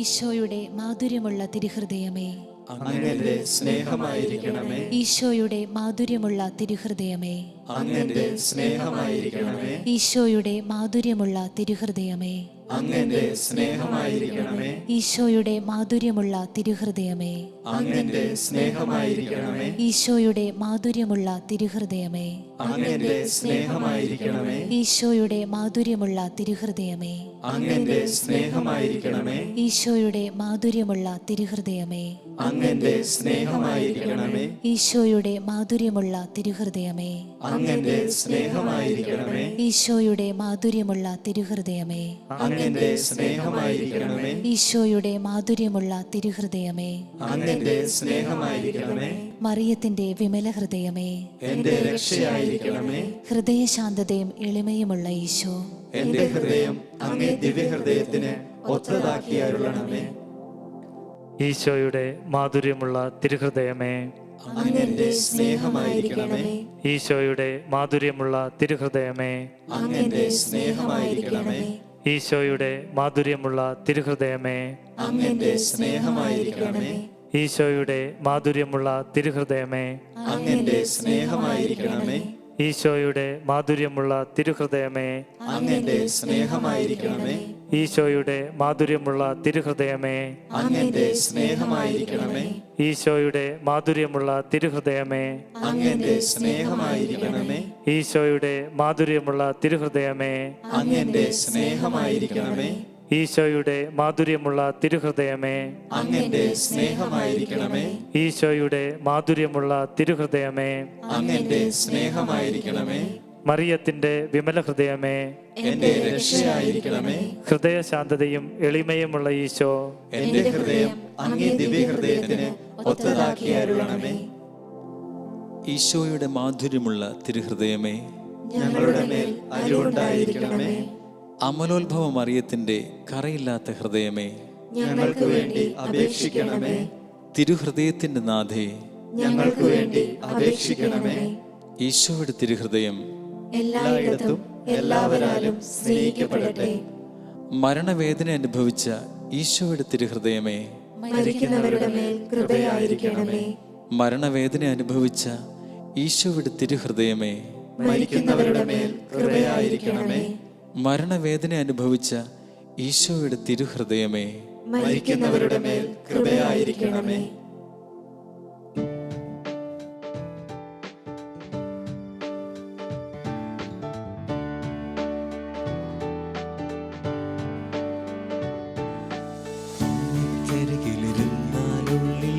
ഈശോയുടെ മാധുര്യമുള്ള തിരുഹൃദയമേ, അങ്ങന്റെ സ്നേഹമായിരിക്കണമേ. ഈശോയുടെ മാധുര്യമുള്ള തിരുഹൃദയമേ, അങ്ങന്റെ സ്നേഹമായിരിക്കണമേ. ഈശോയുടെ മാധുര്യമുള്ള തിരുഹൃദയമേ, അങ്ങന്റെ സ്നേഹമായിരിക്കണമേ. ഈശോയുടെ മാധുര്യമുള്ള തിരുഹൃദയമേ, അങ്ങന്റെ സ്നേഹമായിരിക്കണമേ. ഈശോയുടെ മാധുര്യമുള്ള തിരുഹൃദയമേ, അങ്ങന്റെ സ്നേഹമായിരിക്കണമേ. ഈശോയുടെ മാധുര്യമുള്ള തിരുഹൃദയമേ, അങ്ങെന്റെ സ്നേഹമായിരിക്കണമേ. ഈശോയുടെ മാധുര്യമുള്ള തിരുഹൃദയമേ, അങ്ങെന്റെ സ്നേഹമായിരിക്കണമേ. ഈശോയുടെ മാധുര്യമുള്ള തിരുഹൃദയമേ, അങ്ങെന്റെ സ്നേഹമായിരിക്കണമേ. ഈശോയുടെ മാധുര്യമുള്ള തിരുഹൃദയമേ, അങ്ങെന്റെ സ്നേഹമായിരിക്കണമേ. ഈശോയുടെ മാധുര്യമുള്ള തിരുഹൃദയമേ, അങ്ങെന്റെ സ്നേഹമായിരിക്കണമേ. മറിയത്തിന്റെ വിമല ഹൃദയമേ, എന്റെ രക്ഷയായിരിക്കണമേ. ഹൃദയശാന്തതയും എളിമയുമുള്ള ഈശോ, എന്റെ ഹൃദയം അങ്ങേ ദിവ്യഹൃദയത്തിന് ഒത്തതാക്കി അരുളണമേ. ഈശോയുടെ മാധുര്യമുള്ള തിരുഹൃദയമേ, അങ്ങെന്റെ സ്നേഹമായിരിക്കണമേ. ഈശോയുടെ മാധുര്യമുള്ള തിരുഹൃദയമേ, അങ്ങെന്റെ സ്നേഹമായിരിക്കണമേ. ഈശോയുടെ മാധുര്യമുള്ള തിരുഹൃദയമേ, അങ്ങെന്റെ സ്നേഹമായിരിക്കണമേ. ഈശോയുടെ മാധുര്യമുള്ള തിരുഹൃദയമേ, അങ്ങെന്റെ സ്നേഹമായിരിക്കണമേ. ഈശോയുടെ മാധുര്യമുള്ള തിരുഹൃദയമേ, അങ്ങെന്റെ സ്നേഹമായിരിക്കണമേ. ഈശോയുടെ മാധുര്യമുള്ള തിരുഹൃദയമേ, അങ്ങെന്റെ സ്നേഹമായിരിക്കണമേ. ഈശോയുടെ മാധുര്യമുള്ള തിരുഹൃദയമേ, അങ്ങെന്റെ സ്നേഹമായിരിക്കണമേ. ഈശോയുടെ മാധുര്യമുള്ള തിരുഹൃദയമേ, അങ്ങെന്റെ സ്നേഹമായിരിക്കണമേ. ഈശോയുടെ മാധുര്യമുള്ള തിരുഹൃദയമേ, അങ്ങെന്റെ സ്നേഹമായിരിക്കണമേ. ഈശോയുടെ മാധുര്യമുള്ള തിരുഹൃദയമേ, അങ്ങെന്റെ സ്നേഹമായിരിക്കണമേ. മറിയത്തിന്റെ വിമല ഹൃദയമേ, എന്റെ രക്ഷയായിരിക്കണമേ. ഹൃദയശാന്തതയും എളിമയുമുള്ള ഈശോ, എന്റെ ഹൃദയം അങ്ങേ ദിവ്യഹൃദയത്തിന് ഒത്തതാക്കി അരുളണമേ. ഈശോയുടെ മാധുര്യമുള്ള തിരുഹൃദയമേ, ഞങ്ങളുടെ മേൽ അരുളുണ്ടായിരിക്കണമേ. അമലോത്ഭവ മറിയത്തിന്റെ കറയില്ലാത്ത ഹൃദയമേ, ഞങ്ങൾക്ക് വേണ്ടി അപേക്ഷിക്കണമേ. തിരുഹൃദയത്തിന്റെ നാഥേ, ഞങ്ങൾക്ക് വേണ്ടി അപേക്ഷിക്കണമേ. ഈശോയുടെ തിരുഹൃദയം എല്ലായിടത്തും എല്ലാവരാലും സ്നേഹിക്കപ്പെടട്ടെ. മരണവേദന അനുഭവിച്ച ഈശോയുടെ തിരുഹൃദയമേ, മരിക്കുന്നവരുടെ മേൽ കൃപയായിരിക്കണമേ. മരണവേദന അനുഭവിച്ച ഈശോയുടെ തിരുഹൃദയമേ, മരിക്കുന്നവരുടെ മേൽ കൃപയായിരിക്കണമേ. മരണവേദന അനുഭവിച്ച ഈശോയുടെ തിരുഹൃദയമേ, മരിക്കുന്നവരുടെ മേൽ കൃപയായിരിക്കണമേ.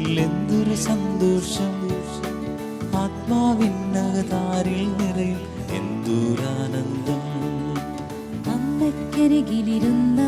ിൽ എന്തൊരു സന്തോഷം, ആത്മാവിനകതാരിൽ നിറയും എന്തൊരാനന്ദം. അമ്മക്കരികിലിരുന്ന